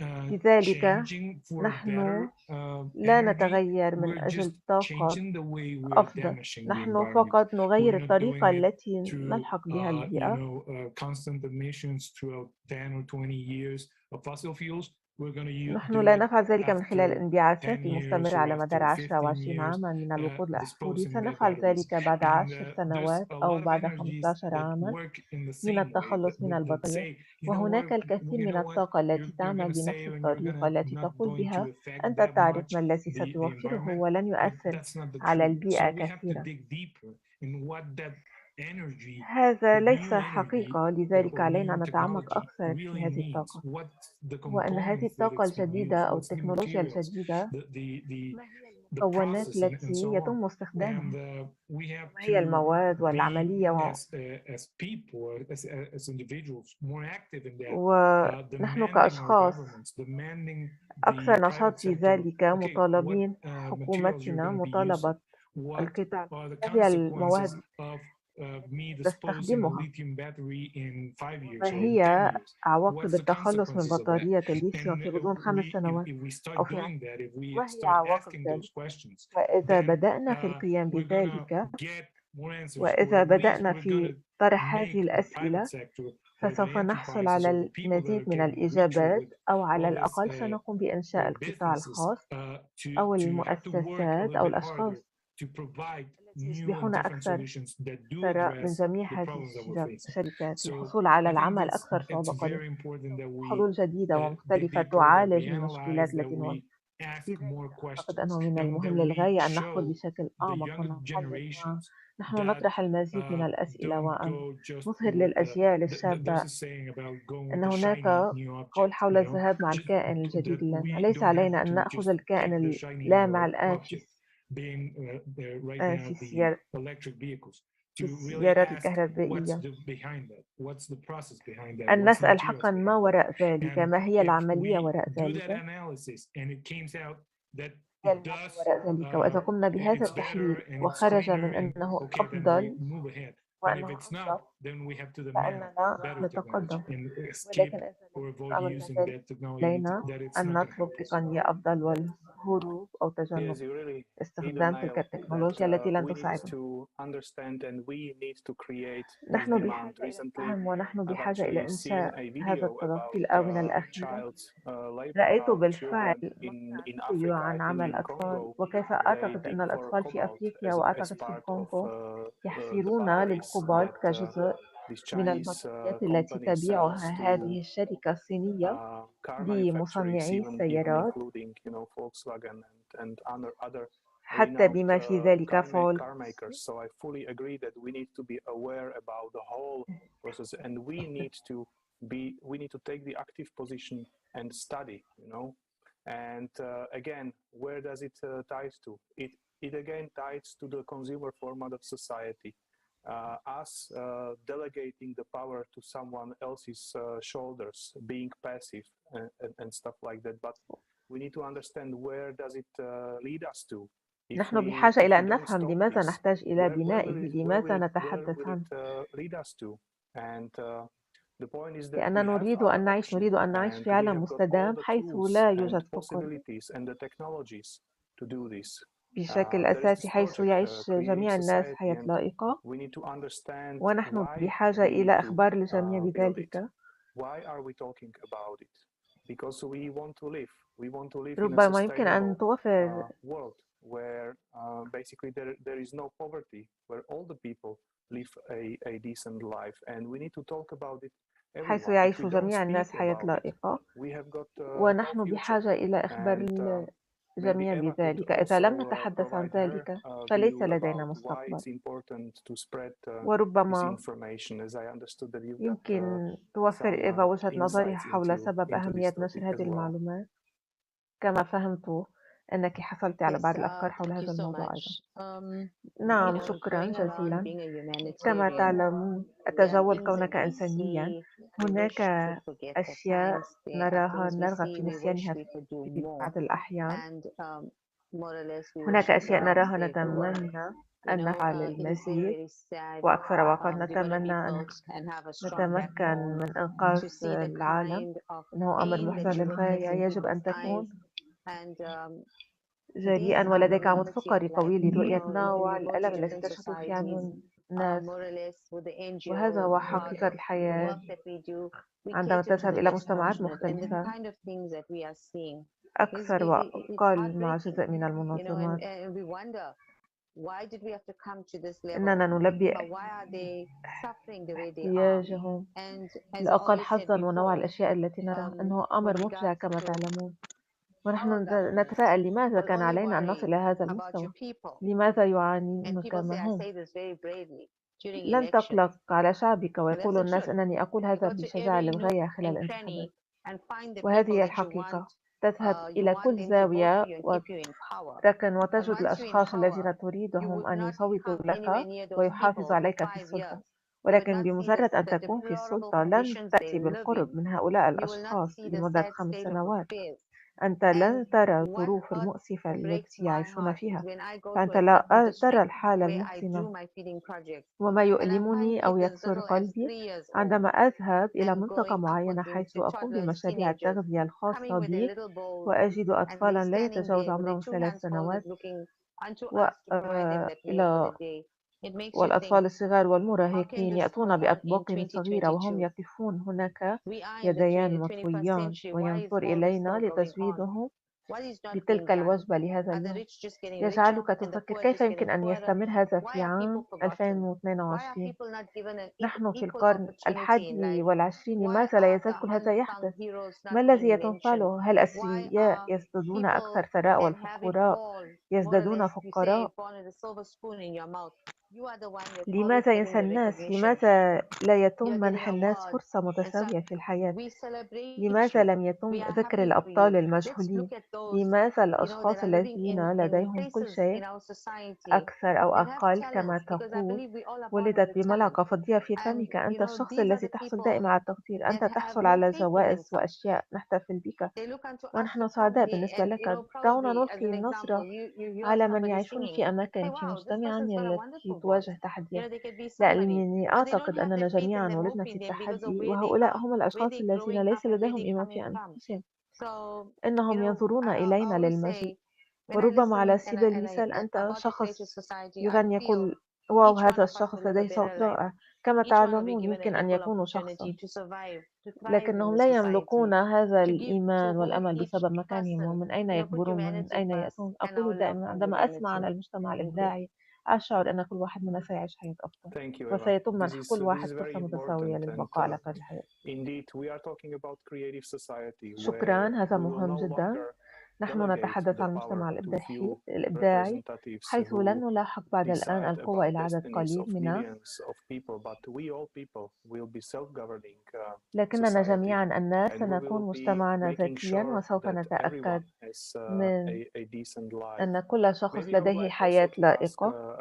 لذلك نحن لا نتغير من أجل طاقة أفضل، نحن فقط نغير الطريقة التي نلحق بها البيئة. نحن لا نفعل ذلك من خلال الانبعاثات المستمرة على مدار 10 أو 20 عاما من الوقود الأحفوري. سنفعل ذلك بعد 10 سنوات أو بعد 15 عاما من التخلص من البطارية. وهناك الكثير من الطاقة التي تعمل بنفس الطريقة التي تقول بها أنت تعرف ما الذي ستوفره ولن يؤثر على البيئة كثيرا. هذا ليس حقيقة، لذلك علينا أن نتعمق أكثر في هذه الطاقة، وأن هذه الطاقة الجديدة أو التكنولوجيا الجديدة ما هي المكونات التي يتم استخدامها، ما هي المواد والعملية ونحن كأشخاص أكثر نشاط في ذلك. مطالبين حكومتنا مطالبة القطاع ما هي المواد تستخدمها، ما هي عواقب التخلص من بطارية الليثيوم في غضون 5 سنوات أو في 10، وهي عواقب ذلك. وإذا بدأنا في القيام بذلك، وإذا بدأنا في طرح هذه الأسئلة، فسوف نحصل على المزيد من الإجابات، أو على الأقل سنقوم بإنشاء القطاع الخاص أو المؤسسات أو الأشخاص يصبحون أكثر ثراء من جميع هذه الشركات للحصول على العمل أكثر صعوبة قليلا، حلول جديدة ومختلفة تعالج المشكلات التي نواجهها. أعتقد أنه من المهم للغاية أن نحفل بشكل أعمق ونحلل. نحن نطرح المزيد من الأسئلة وأن نظهر للأجيال الشابة أن هناك قول حول الذهاب مع الكائن الجديد اللامع. ليس علينا أن نأخذ الكائن اللامع الآن في السيارات الكهربائية، أن نسأل حقا ما وراء ذلك، ما هي العملية وراء ذلك، وإذا قمنا بهذا التحليل وخرج من أنه أفضل وأنه أنظف فإننا نتقدم. ولكن إذا الأمر مثل علينا أن نطلب تقنية أفضل والهروب أو تجنب استخدام تلك التكنولوجيا التي لن تساعدنا. نحن بحاجة إلى الفهم ونحن بحاجة إلى إنشاء هذا الطرف. في الآونة الأخيرة رأيت بالفعل عن عمل أطفال، وكيف أعتقد أن الأطفال في أفريقيا وأعتقد في الكونغو يحفرون للكوبالت كجزء من البطاريات التي تبيعها هذه الشركة الصينية لمصنعي السيارات، حتى بما في ذلك فولكس. we need to take the active position and study, and again, where does it ties to? It again ties to the consumer format of society, us delegating the power to someone else's shoulders, being passive and stuff like that. But we need to understand where does it lead us to. نحن بحاجة إلى أن نفهم لماذا نحتاج إلى بنائه، لماذا نتحدث عنه، لأننا نريد أن نعيش في عالم مستدام حيث لا يوجد فقر بشكل أساسي، حيث يعيش جميع الناس حياة لائقة، ونحن بحاجة إلى إخبار الجميع بذلك. ربما يمكن أن توفر where basically there is no poverty, where all the people live a decent life, and we need to talk about it. حيث يعيش جميع الناس حياة لائقة، ونحن بحاجة إلى إخبار الجميع بذلك. إذا لم نتحدث عن ذلك فليس لدينا مستقبل. وربما يمكن توفر إيفا وجهة نظرها حول سبب أهمية نشر هذه المعلومات. كما فهمت أنك حصلت على بعض الأفكار حول هذا الموضوع أيضا. نعم، شكرا جزيلا. كما تعلمون، أتجول كونك إنسانيا، هناك أشياء نراها نرغب في نسيانها في بعض الأحيان. هناك أشياء نراها نتمنى أن نفعل المزيد، وأكثر وقت نتمنى أن نتمكن من إنقاذ العالم. إنه أمر محزن للغاية، يجب أن تكون جريئا ولديك عمود فقري قوي لرؤية نوع الألم الذي تشهد فيه عن الناس. وهذا هو حقيقة الحياة عندما تذهب إلى مجتمعات مختلفة أكثر وأقل مع جزء من المنظمات. إننا نلبي احتياجهم الأقل حظا ونوع الأشياء التي نراها. إنه أمر مفجع كما تعلمون، ونحن نتساءل لماذا كان علينا أن نصل إلى هذا المستوى؟ لماذا يعانون كما هم؟ لن تقلق على شعبك، ويقول الناس أنني أقول هذا بشجاعة للغاية خلال الانتخابات. وهذه هي الحقيقة. تذهب إلى كل زاوية لكن وتجد الأشخاص الذين تريدهم أن يصوتوا لك ويحافظوا عليك في السلطة، ولكن بمجرد أن تكون في السلطة لن تأتي بالقرب من هؤلاء الأشخاص لمدة 5 سنوات. أنت لن ترى الظروف المؤسفة التي يعيشون فيها، فأنت لا ترى الحالة المحزنة. وما يؤلمني أو يكسر قلبي عندما أذهب إلى منطقة معينة حيث أقوم بمشاريع التغذية الخاصة بي، وأجد أطفالا لا يتجاوز عمرهم 3 سنوات والأطفال الصغار والمراهقين يأتون بأطباق صغيرة وهم يقفون هناك يديان مطويان وينظر إلينا لتزويدهم بتلك الوجبة لهذا اليوم. يجعلك تفكر كيف يمكن أن يستمر هذا في عام 2022. نحن في القرن 21. لماذا لا يزال كل هذا يحدث؟ ما الذي يتم فعله؟ هل الأثرياء يزدادون أكثر ثراء والفقراء يزدادون فقراء؟ لماذا ينسى الناس؟ لماذا لا يتم منح الناس فرصة متساوية في الحياة؟ لماذا لم يتم ذكر الأبطال المجهولين؟ لماذا الأشخاص الذين لديهم كل شيء أكثر أو أقل كما تقول ولدت بملعقة فضية في فمك؟ أنت الشخص الذي تحصل دائما على التقدير، أنت تحصل على جوائز وأشياء، نحتفل بك ونحن سعداء بالنسبة لك. دعونا نلقي نظرة على من يعيشون في أماكن في مجتمعنا التي تواجه تحديات، لأنني أعتقد أننا جميعا ولدنا في التحدي، وهؤلاء هم الأشخاص الذين ليس لديهم إيمان في أنفسهم. إنهم ينظرون إلينا للمجيء. وربما على سبيل المثال أنت شخص يغني يقول واو هذا الشخص لديه صوت رائع. كما تعلمون يمكن أن يكونوا شخصا لكنهم لا يملكون هذا الإيمان والأمل بسبب مكانهم ومن أين يكبرون ومن أين يأتون. أقول دائما عندما أسمع عن المجتمع الإبداعي أشعر أن كل واحد منا سيعيش حياة أفضل وسيتم منح كل واحد فرصة متساوية للبقاء على قيد الحياة. شكرا، هذا مهم جدا. نحن نتحدث عن المجتمع الإبداعي حيث لن نلاحق بعد الآن القوة إلى عدد قليل منا، لكننا جميعا الناس سنكون مجتمعنا ذكيا، وسوف نتأكد من أن كل شخص لديه حياة لائقة.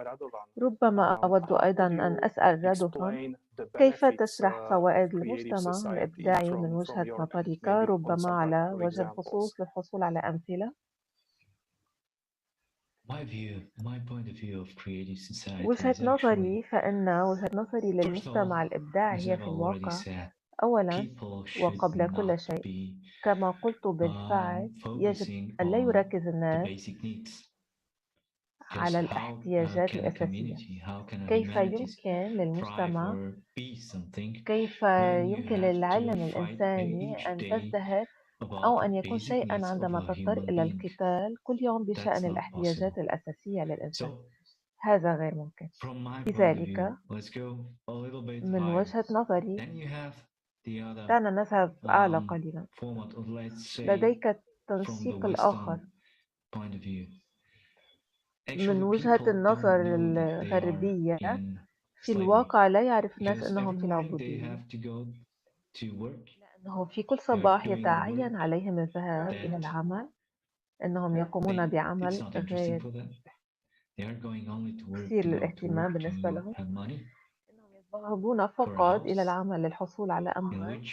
ربما أود أيضا أن أسأل رادوفان كيف تشرح فوائد المجتمع الإبداعي من وجهة نظرك، ربما على وجه الخصوص للحصول على أمثلة. وجهة نظري فإن وجهة نظري للمجتمع الإبداعي هي في الواقع أولا وقبل كل شيء كما قلت بالفعل يجب أن لا يركز الناس على الاحتياجات الأساسية. كيف يمكن للمجتمع، كيف يمكن للعلم الإنساني أن تزدهر أو أن يكون شيئا عندما تضطر إلى القتال كل يوم بشأن الاحتياجات الأساسية للإنسان؟ هذا غير ممكن. لذلك من وجهة نظري دعنا نذهب أعلى قليلا. لديك التنسيق الآخر من وجهة النظر الغربية. في الواقع لا يعرف الناس أنهم في العبودية، لأنه في كل صباح يتعين عليهم الذهاب إلى العمل أنهم يقومون بعمل غاية كثير للاهتمام بالنسبة لهم، أنهم يذهبون فقط إلى العمل للحصول على أموال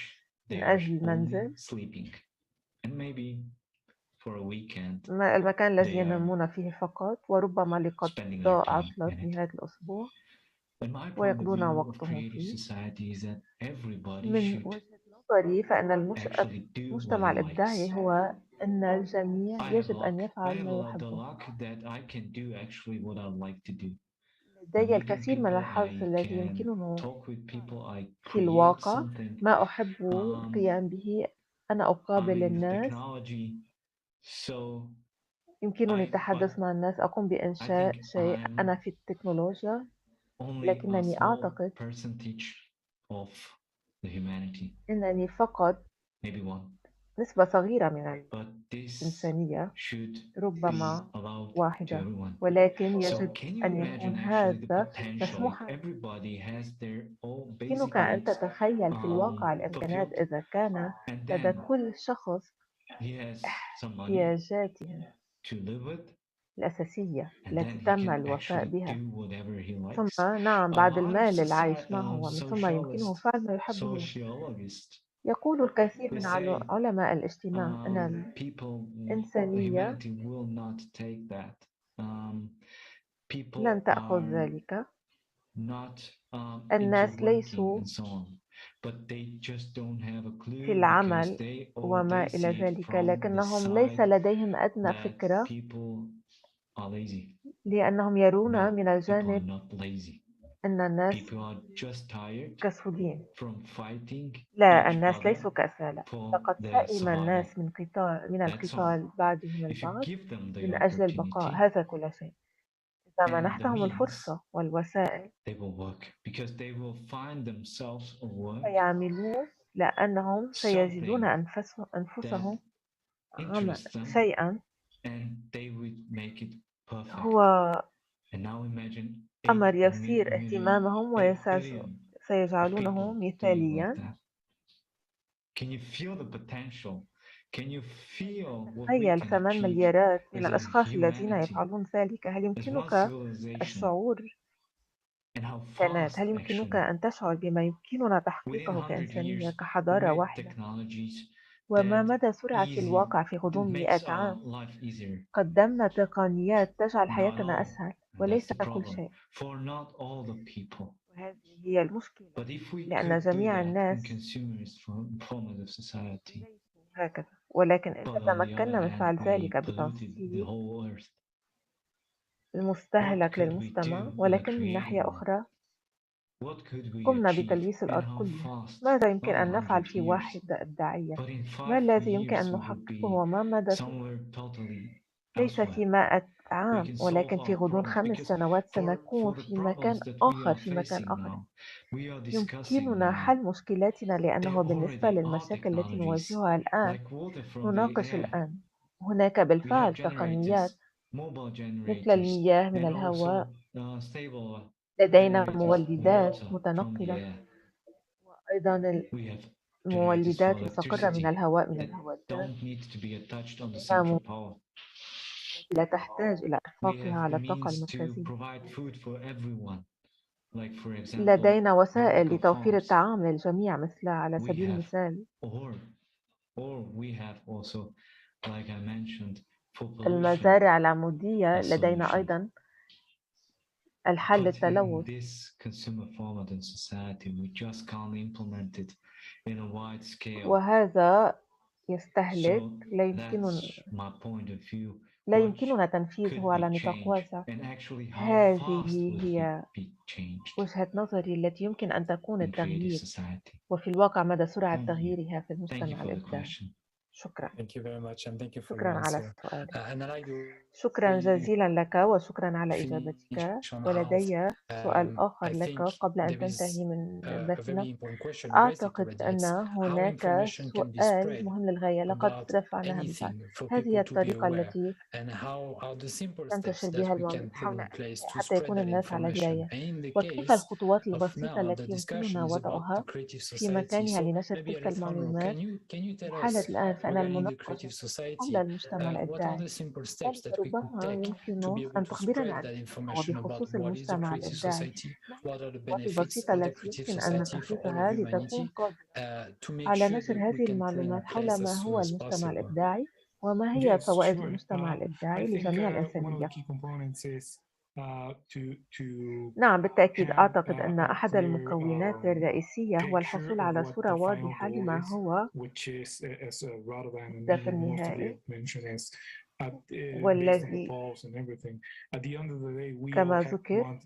من أجل المنزل، المكان الذي ينامون فيه فقط، وربما لقضاء عطلة نهاية الأسبوع ويقضون وقتهم فيه. من وجهة نظري فإن المجتمع الإبداعي هو أن الجميع يجب أن يفعل ما يحبه. لدي الكثير من الحظ الذي يمكنني في الواقع ما أحب القيام به. أنا أقابل الناس، يمكنني التحدث مع الناس، أقوم بإنشاء شيء. أنا في التكنولوجيا، لكنني أعتقد أنني فقط نسبة صغيرة من الإنسانية، ربما واحدة، ولكن يجب أن يكون هذا مسموحا. يمكنك أن تتخيل في الواقع الإمكانات إذا كان لدى كل شخص احتياجاته الأساسية التي تم الوفاء بها، ثم نعم بعد المال للعيش معه، ومن ثم يمكنه فعل ما يحبه. يقول الكثير من علماء الاجتماع أن الإنسانية لن تأخذ ذلك. الناس ليسوا في العمل وما إلى ذلك، لكنهم ليس لديهم أدنى فكرة، لأنهم يرون من الجانب أن الناس كسولين. لا، الناس ليسوا كسالى، لقد سئم الناس من القتال بعضهم البعض من أجل البقاء. هذا كل شيء. إذا منحتهم الفرصة والوسائل سيعملون، لأنهم سيجدون أنفسهم شيئا هو أمر يثير اهتمامهم وسيجعلونه مثاليا. تخيل 8 مليارات من الأشخاص الذين يفعلون ذلك. هل يمكنك الشعور هل يمكنك أن تشعر بما يمكننا تحقيقه كإنسانية، كحضارة واحدة؟ وما مدى سرعة الواقع في غضون 100 عام؟ قدمنا تقنيات تجعل حياتنا أسهل، وليس كل شيء. وهذه هي المشكلة، لأن جميع الناس هكذا. ولكن إذا تمكنا من فعل ذلك بتنسيق المستهلك للمجتمع، ولكن من ناحية أخرى قمنا بتلويث الأرض كلها، ماذا يمكن أن نفعل في واحدة إبداعية؟ ما الذي يمكن أن نحققه، وما مدى ليس في 100 عام، ولكن في غضون 5 سنوات سنكون في مكان آخر. يمكننا حل مشكلاتنا، لأنه بالنسبة للمشاكل التي نواجهها الآن نناقش الآن. هناك بالفعل تقنيات مثل المياه من الهواء، لدينا مولدات متنقلة، وأيضا المولدات مستقرة من الهواء من الهوادات، لا تحتاج إلى إخفاقها على الطاقة المركزية. لدينا وسائل لتوفير الطعام للجميع، مثل على سبيل المثال المزارع العمودية. لدينا أيضا الحل للتلوث، وهذا يستهلك لا يمكننا تنفيذه على نطاق واسع. هذه هي وجهة نظري التي يمكن أن تكون التغيير، وفي الواقع مدى سرعة تغييرها في المجتمع الإبداعي. شكرا. Thank you very much, and thank you for شكرا your على answer. السؤال. شكرا جزيلا لك وشكرا على إجابتك. ولدي سؤال آخر لك قبل أن تنتهي من بثنا. أعتقد أن هناك سؤال مهم للغاية لقد رفعناها بالفعل. هذه الطريقة التي تنتشر بها المعلومات حتى يكون الناس على دراية، وكيف الخطوات البسيطة التي يمكننا وضعها في مكانها لنشر تلك المعلومات. في حالة الآن فإن المناقشة حول المجتمع الإبداعي، ربما يمكن أن تخبرنا عن وبخصوص المجتمع الإبداعي ما هي الخطوات البسيطة التي يمكن أن نتخذها لتكون قادرة على نشر هذه المعلومات حول ما هو المجتمع الإبداعي وما هي فوائد المجتمع الإبداعي لجميع الإنسانية؟ نعم بالتأكيد. أعتقد أن أحد المكونات الرئيسية هو الحصول على صورة واضحة لما هو الهدف النهائي، والذي كما ذكر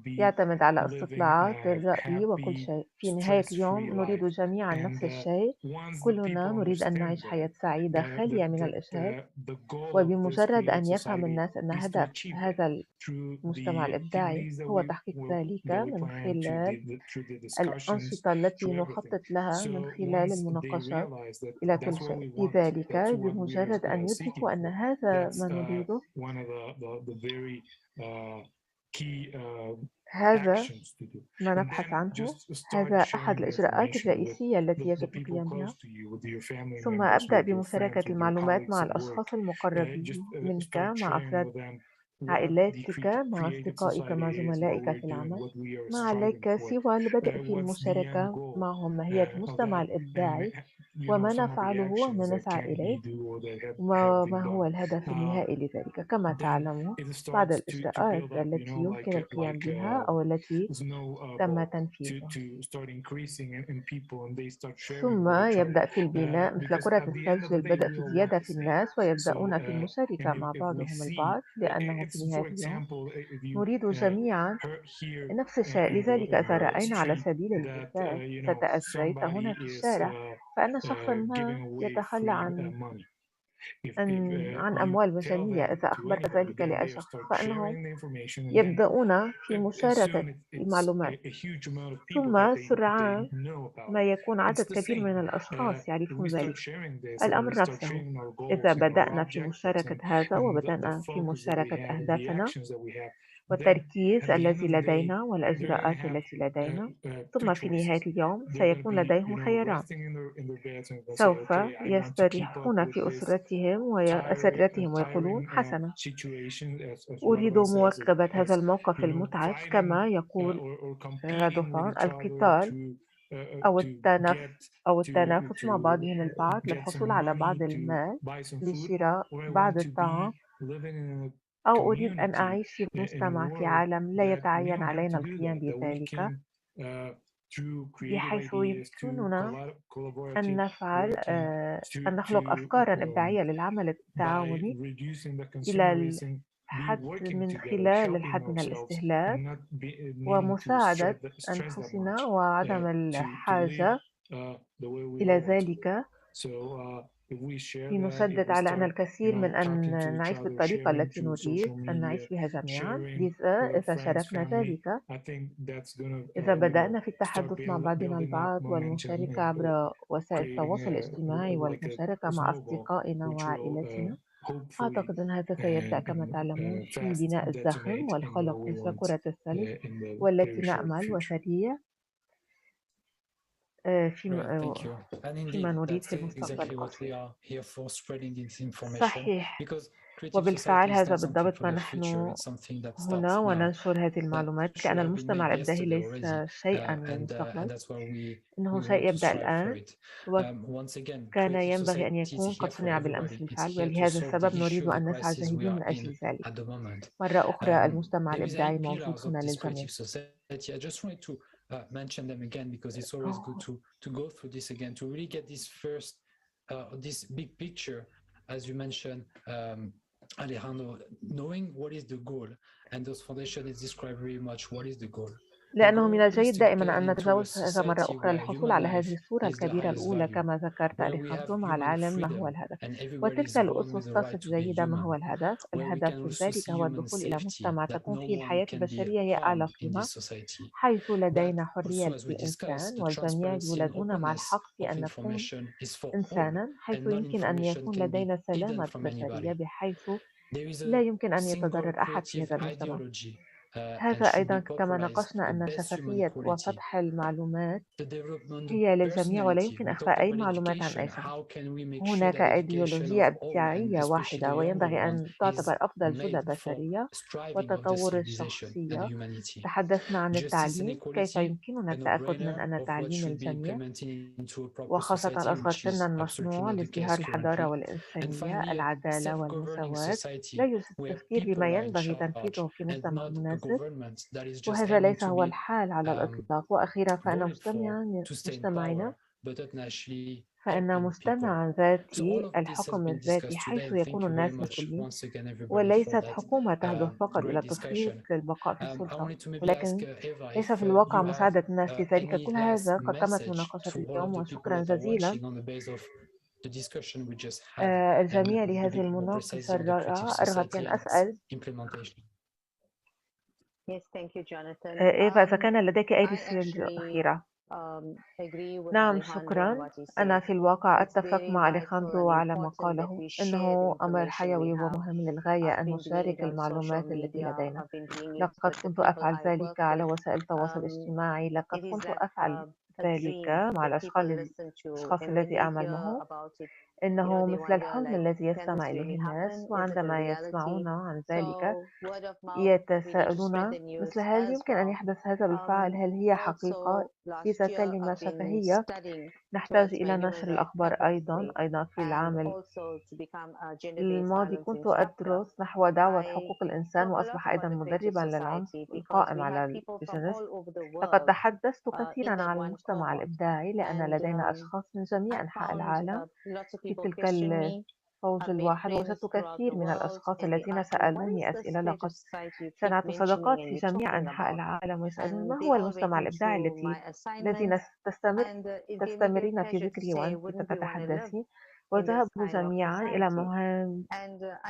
يعتمد على استطلاعات الرأي وكل شيء. في نهاية اليوم نريد جميعا نفس الشيء، كلنا نريد أن نعيش حياة سعيدة خالية من الإجهاد، وبمجرد أن يفهم الناس أن هدف هذا المجتمع الإبداعي هو تحقيق ذلك من خلال الأنشطة التي نخطط لها من خلال المناقشات إلى كل شيء. لذلك بمجرد أن يدركوا أن هذا ما نريده، هذا ما نبحث عنه، هذا أحد الإجراءات الرئيسية التي يجب القيام بها. ثم أبدأ بمشاركة المعلومات مع الأشخاص المقربين منك، مع أفراد عائلتك، مع أصدقائك، مع زملائك في العمل. ما عليك سوى البدء في المشاركة معهم ماهية المجتمع الإبداعي وما نفعله وما نسعى إليه وما هو الهدف النهائي لذلك. كما تعلمون بعض الإجراءات التي يمكن القيام بها أو التي تم تنفيذها. ثم يبدأ في البناء مثل كرة الثلج للبدء في زيادة في الناس، ويبدأون في المشاركة مع بعضهم البعض، لأنه في نهاية اليوم نريد جميعا نفس الشيء. لذلك إذا رأينا على سبيل المثال فتاة زيت هنا في الشارع، فإن شخصا ما يتخلى عن أموال مجانية، إذا أخبرت ذلك لأي شخص فإنهم يبدأون في مشاركة المعلومات، ثم سرعان ما يكون عدد كبير من الأشخاص يعرفون ذلك. الأمر نفسه، إذا بدأنا في مشاركة هذا وبدأنا في مشاركة أهدافنا والتركيز الذي لدينا والإجراءات التي لدينا، ثم في نهاية اليوم سيكون لديهم خياران. سوف يستريحون في أسرتهم ويقولون حسنا، أريد مواكبة هذا الموقف المتعب، كما يقول غادوفان، القتال أو التنافس مع بعضهم البعض للحصول على بعض المال لشراء بعض الطعام، أو أريد أن أعيش في مجتمع في عالم لا يتعين علينا القيام بذلك، بحيث يمكننا أن نخلق أفكارا إبداعية للعمل التعاوني إلى الحد من خلال الحد من الاستهلاك ومساعدة أنفسنا وعدم الحاجة إلى ذلك. لنشدد على أن الكثير من أن نعيش بالطريقة التي نريد أن نعيش بها جميعا. لذا إذا شاركنا ذلك، إذا بدأنا في التحدث مع بعضنا البعض والمشاركة عبر وسائل التواصل الاجتماعي والمشاركة مع أصدقائنا وعائلتنا، أعتقد أن هذا سيبدأ كما تعلمون في بناء الزخم والخلق مثل كرة الثلج والتي نأمل وسريع فيما نريد في المستقبل القصير. صحيح، وبالفعل هذا بالضبط ما نحن هنا وننشر هذه المعلومات، لأن المجتمع الإبداعي ليس شيئا مستقل، إنه شيء يبدأ الآن وكان ينبغي أن يكون قد صنع بالأمس بالفعل، ولهذا السبب نريد أن نسعى جاهدين من أجل ذلك. مرة أخرى المجتمع الإبداعي موجود هنا للجميع. Mention them again because it's always good to go through this again to really get this big picture, as you mentioned, Alejandro, knowing what is the goal, and those foundation is described very much what is the goal. لأنه من الجيد دائما أن نتجاوز هذا مرة أخرى للحصول على هذه الصورة الكبيرة الأولى كما ذكرت أليخاندرو مع العالم ما هو الهدف، وتلك الأسس تصف جيدا ما هو الهدف. الهدف ذلك هو الدخول إلى مجتمع تكون فيه الحياة البشرية هي أعلى قيمة، حيث لدينا حرية الإنسان والجميع يولدون مع الحق في أن نكون إنسانا، حيث يمكن أن يكون لدينا سلامة بشرية بحيث لا يمكن أن يتضرر أحد في هذا المجتمع. هذا أيضا كما ناقشنا أن شفافية وفتح المعلومات هي للجميع ولا يمكن إخفاء أي معلومات عن أي شخص. هناك أيديولوجية ابتداعية واحدة وينبغي أن تعتبر أفضل جودة بشرية وتطور الشخصية. تحدثنا عن التعليم، كيف يمكننا التأكد من أن تعليم الجميع وخاصة الأصغر سنا مصنوع لازدهار الحضارة والإنسانية، العدالة والمساواة. لا يوجد تفكير بما ينبغي تنفيذه في مجتمع مناسب، وهذا ليس هو الحال على الإطلاق. وأخيرا فإن مجتمعا ذاتي الحكم الذاتي حيث يكون الناس مسؤولين، وليست حكومة تهدف فقط إلى التسليط للبقاء في السلطة، ولكن ليس في الواقع مساعدة الناس لذلك. كل هذا قد تمت مناقشة اليوم، وشكرا جزيلا الجميع لهذه المناقشة الرائعة. أرغب أن أسأل إيفا إذا كان لديك أي رسالة أخيرة. نعم شكرا. أنا في الواقع أتفق مع أليخاندرو على ما قاله، إنه أمر حيوي ومهم للغاية أن نشارك المعلومات التي لدينا. لقد كنت أفعل ذلك على وسائل التواصل الاجتماعي، لقد كنت أفعل ذلك مع الأشخاص الذي أعمل معهم. إنه مثل الحلم الذي يستمع إليه الناس، وعندما يسمعون عن ذلك يتساءلون مثل هل يمكن أن يحدث هذا بالفعل؟ هل هي حقيقة؟ إذا كلمة شفهية. نحتاج إلى نشر الأخبار أيضا في العام الماضي كنت أدرس نحو دعوة حقوق الإنسان، وأصبح أيضا مدربا للعنف القائم على الجنس. لقد تحدثت كثيرا عن المجتمع الإبداعي، لأن لدينا أشخاص من جميع أنحاء العالم في تلك الفوج الواحد. وجدت كثير من الأشخاص الذين سألوني أسئلة. لقد صنعت صداقات في جميع أنحاء العالم ويسألون ما هو المجتمع الإبداعي الذي تستمرين في ذكره وأنت تتحدثين. وذهبوا جميعا إلى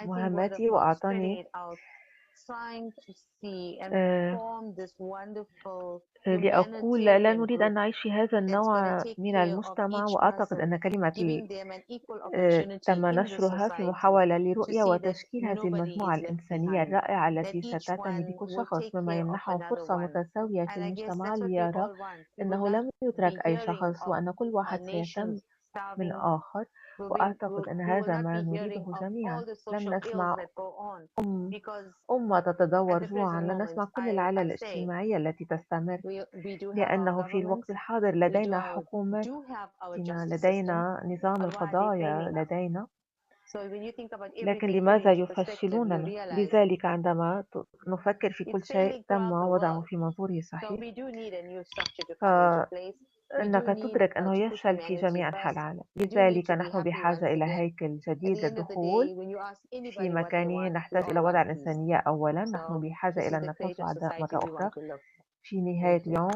مهماتي وأعطاني لأقول لا نريد أن نعيش في هذا النوع من المجتمع. وأعتقد أن كلمتي تم نشرها في محاولة لرؤية وتشكيل هذه المجموعة الإنسانية الرائعة التي ستعتني بكل شخص، مما يمنحه فرصة متساوية في المجتمع ليرى أنه لم يترك أي شخص وأن كل واحد سيهتم بالآخر. وأعتقد أن هذا ما نريده جميعا. لن نسمع أمة تتدور جوعا، لن نسمع كل العلل الاجتماعية التي تستمر، لأنه في الوقت الحاضر لدينا حكوماتنا، لدينا نظام القضايا لدينا، لكن لماذا يفشلوننا؟ لذلك عندما نفكر في كل شيء تم وضعه في منظوره صحيح، أنك تدرك أنه يفشل في جميع أنحاء العالم. لذلك نحن بحاجة إلى هيكل جديد للدخول في مكانه. نحتاج إلى وضع الإنسانية أولا. نحن بحاجة إلى أن نكون سعداء مرة أخرى. في نهاية اليوم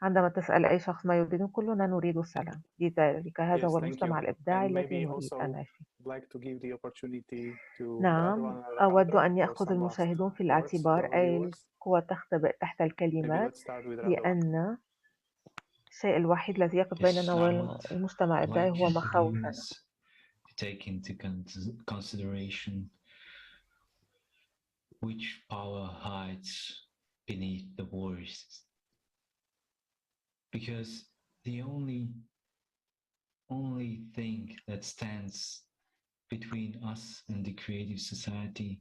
عندما تسأل أي شخص ما يريد، كلنا نريد السلام. لذلك هذا هو المجتمع الإبداعي الذي نريد أن نعيش فيه. نعم، أود أن يأخذ المشاهدون في الاعتبار أي القوى تختبئ تحت الكلمات، لأن الشيء الوحيد الذي يقف بيننا والمجتمع الإبداعي هو مخاوفنا. Take into consideration which power hides beneath the words, because the only thing that stands between us and the creative society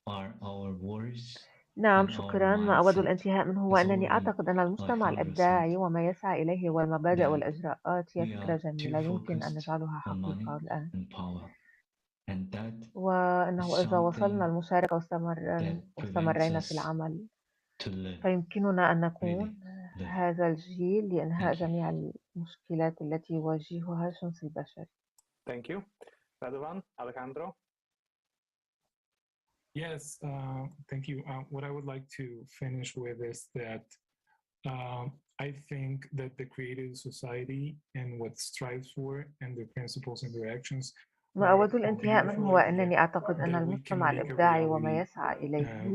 are our words. نعم شكرا. ما أود الانتهاء منه هو أنني أعتقد أن المجتمع الإبداعي وما يسعى إليه هو المبادئ والإجراءات هي فكرة جميلة يمكن أن نجعلها حقيقة الآن، وأنه إذا وصلنا المشاركة واستمرينا في العمل فيمكننا أن نكون هذا الجيل لإنهاء جميع المشكلات التي يواجهها الجنس البشري. Thank you. Radovan, Alejandro. Yes, thank you. What I would like to finish with is that I think that the creative society and what strives for and the principles and their actions ما أود الانتهاء منه هو أنني أعتقد أن المجتمع الإبداعي وما يسعى إليه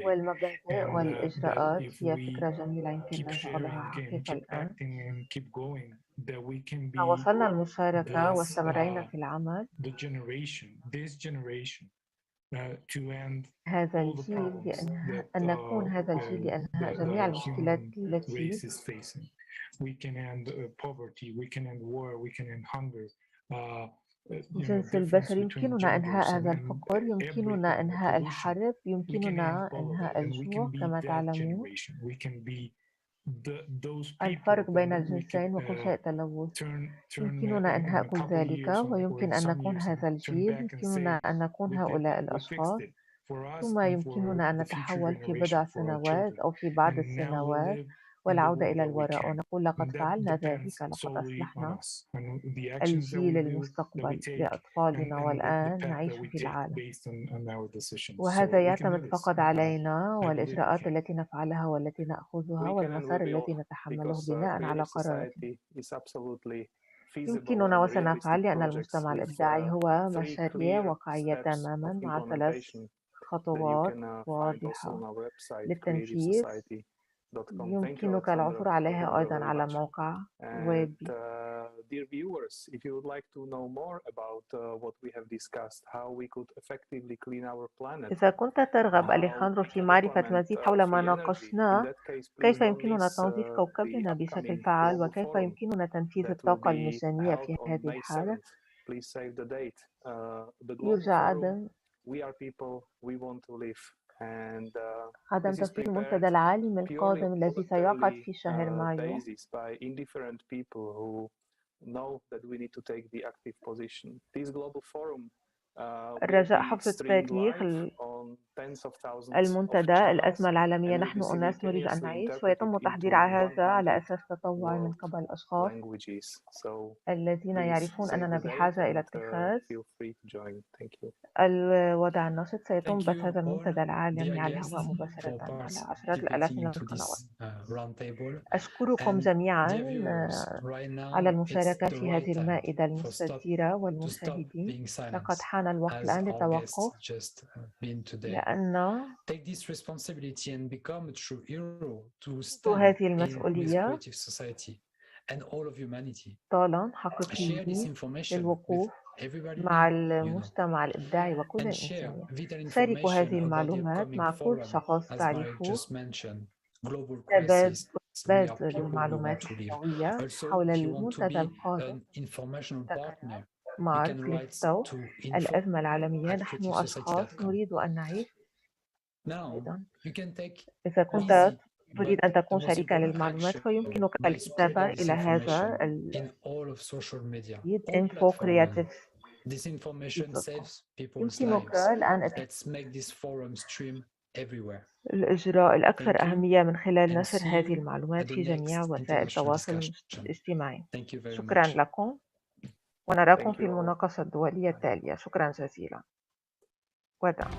والمبادئ والإجراءات هي فكرة جميلة يمكن نجعلها حقيقة الآن. إذا وصلنا المشاركة واستمرينا في العمل، هذا الجيل أن نكون هذا الجيل لإنهاء جميع المشكلات التي جنس البشر. يمكننا إنهاء هذا الفقر، يمكننا إنهاء الحرب، يمكننا إنهاء الجوع. كما تعلمون الفرق بين الجنسين وكل شيء تلوث. يمكننا إنهاء كل ذلك ويمكن أن نكون هذا الجيل، يمكننا أن نكون هؤلاء الأشخاص، ثم يمكننا أن نتحول في بضع سنوات أو في بعض السنوات والعودة إلى الوراء ونقول لقد فعلنا ذلك، لقد أصلحنا الجيل المستقبل لأطفالنا والآن نعيش في العالم. وهذا يعتمد فقط علينا والإجراءات التي نفعلها والتي نأخذها والمسار الذي نتحمله بناء على قراراتنا. يمكننا وسنفعل لأن المجتمع الإبداعي هو مشاريع واقعية تماما مع 3 خطوات واضحة للتنفيذ. يمكنك العثور عليها أيضا على موقع ويب. Dear viewers, if you would like to know more about what we have discussed, how we could effectively clean our planet. إذا كنت ترغب أليخاندرو في معرفة مزيد حول ما ناقشناه، كيف يمكننا تنظيف كوكبنا بشكل فعال وكيف يمكننا تنفيذ الطاقة المجانية في هذه الحالة، يرجى عدم تفويت المنتدى العالمي القادم الذي سيعقد في شهر مايو. الرجاء حفظ التاريخ. المنتدى الأزمة العالمية نحن أناس نريد أن نعيش، ويتم تحضير هذا على أساس تطوعي من قبل الأشخاص الذين يعرفون أننا بحاجة إلى اتخاذ الوضع النشط. سيتم بث هذا المنتدى العالمي على الهواء مباشرة على عشرات الآلاف من القنوات. أشكركم جميعا على المشاركة في هذه المائدة المستديرة والمشاهدين. لقد حان الوقت الآن للتوقف، لأن هذه المسؤولية طالا حقيقي للوقوف مع المجتمع الإبداعي وكل الإنسانية. شاركوا هذه المعلومات مع كل شخص تعرفوه. تبادل المعلومات الحيوية حول المنتدى القادم. مارك ليستو، الأزمة العالمية نحن أشخاص نريد أن نعيش. إذا كنت تريد أن تكون شريكا للمعلومات فيمكنك الكتابة إلى هذا info creative. يمكنك الآن الإجراء الأكثر أهمية من خلال نشر هذه المعلومات في جميع وسائل التواصل الاجتماعي. شكرا لكم، ونراكم في المناقشة الدولية التالية. شكرا جزيلا. وداع.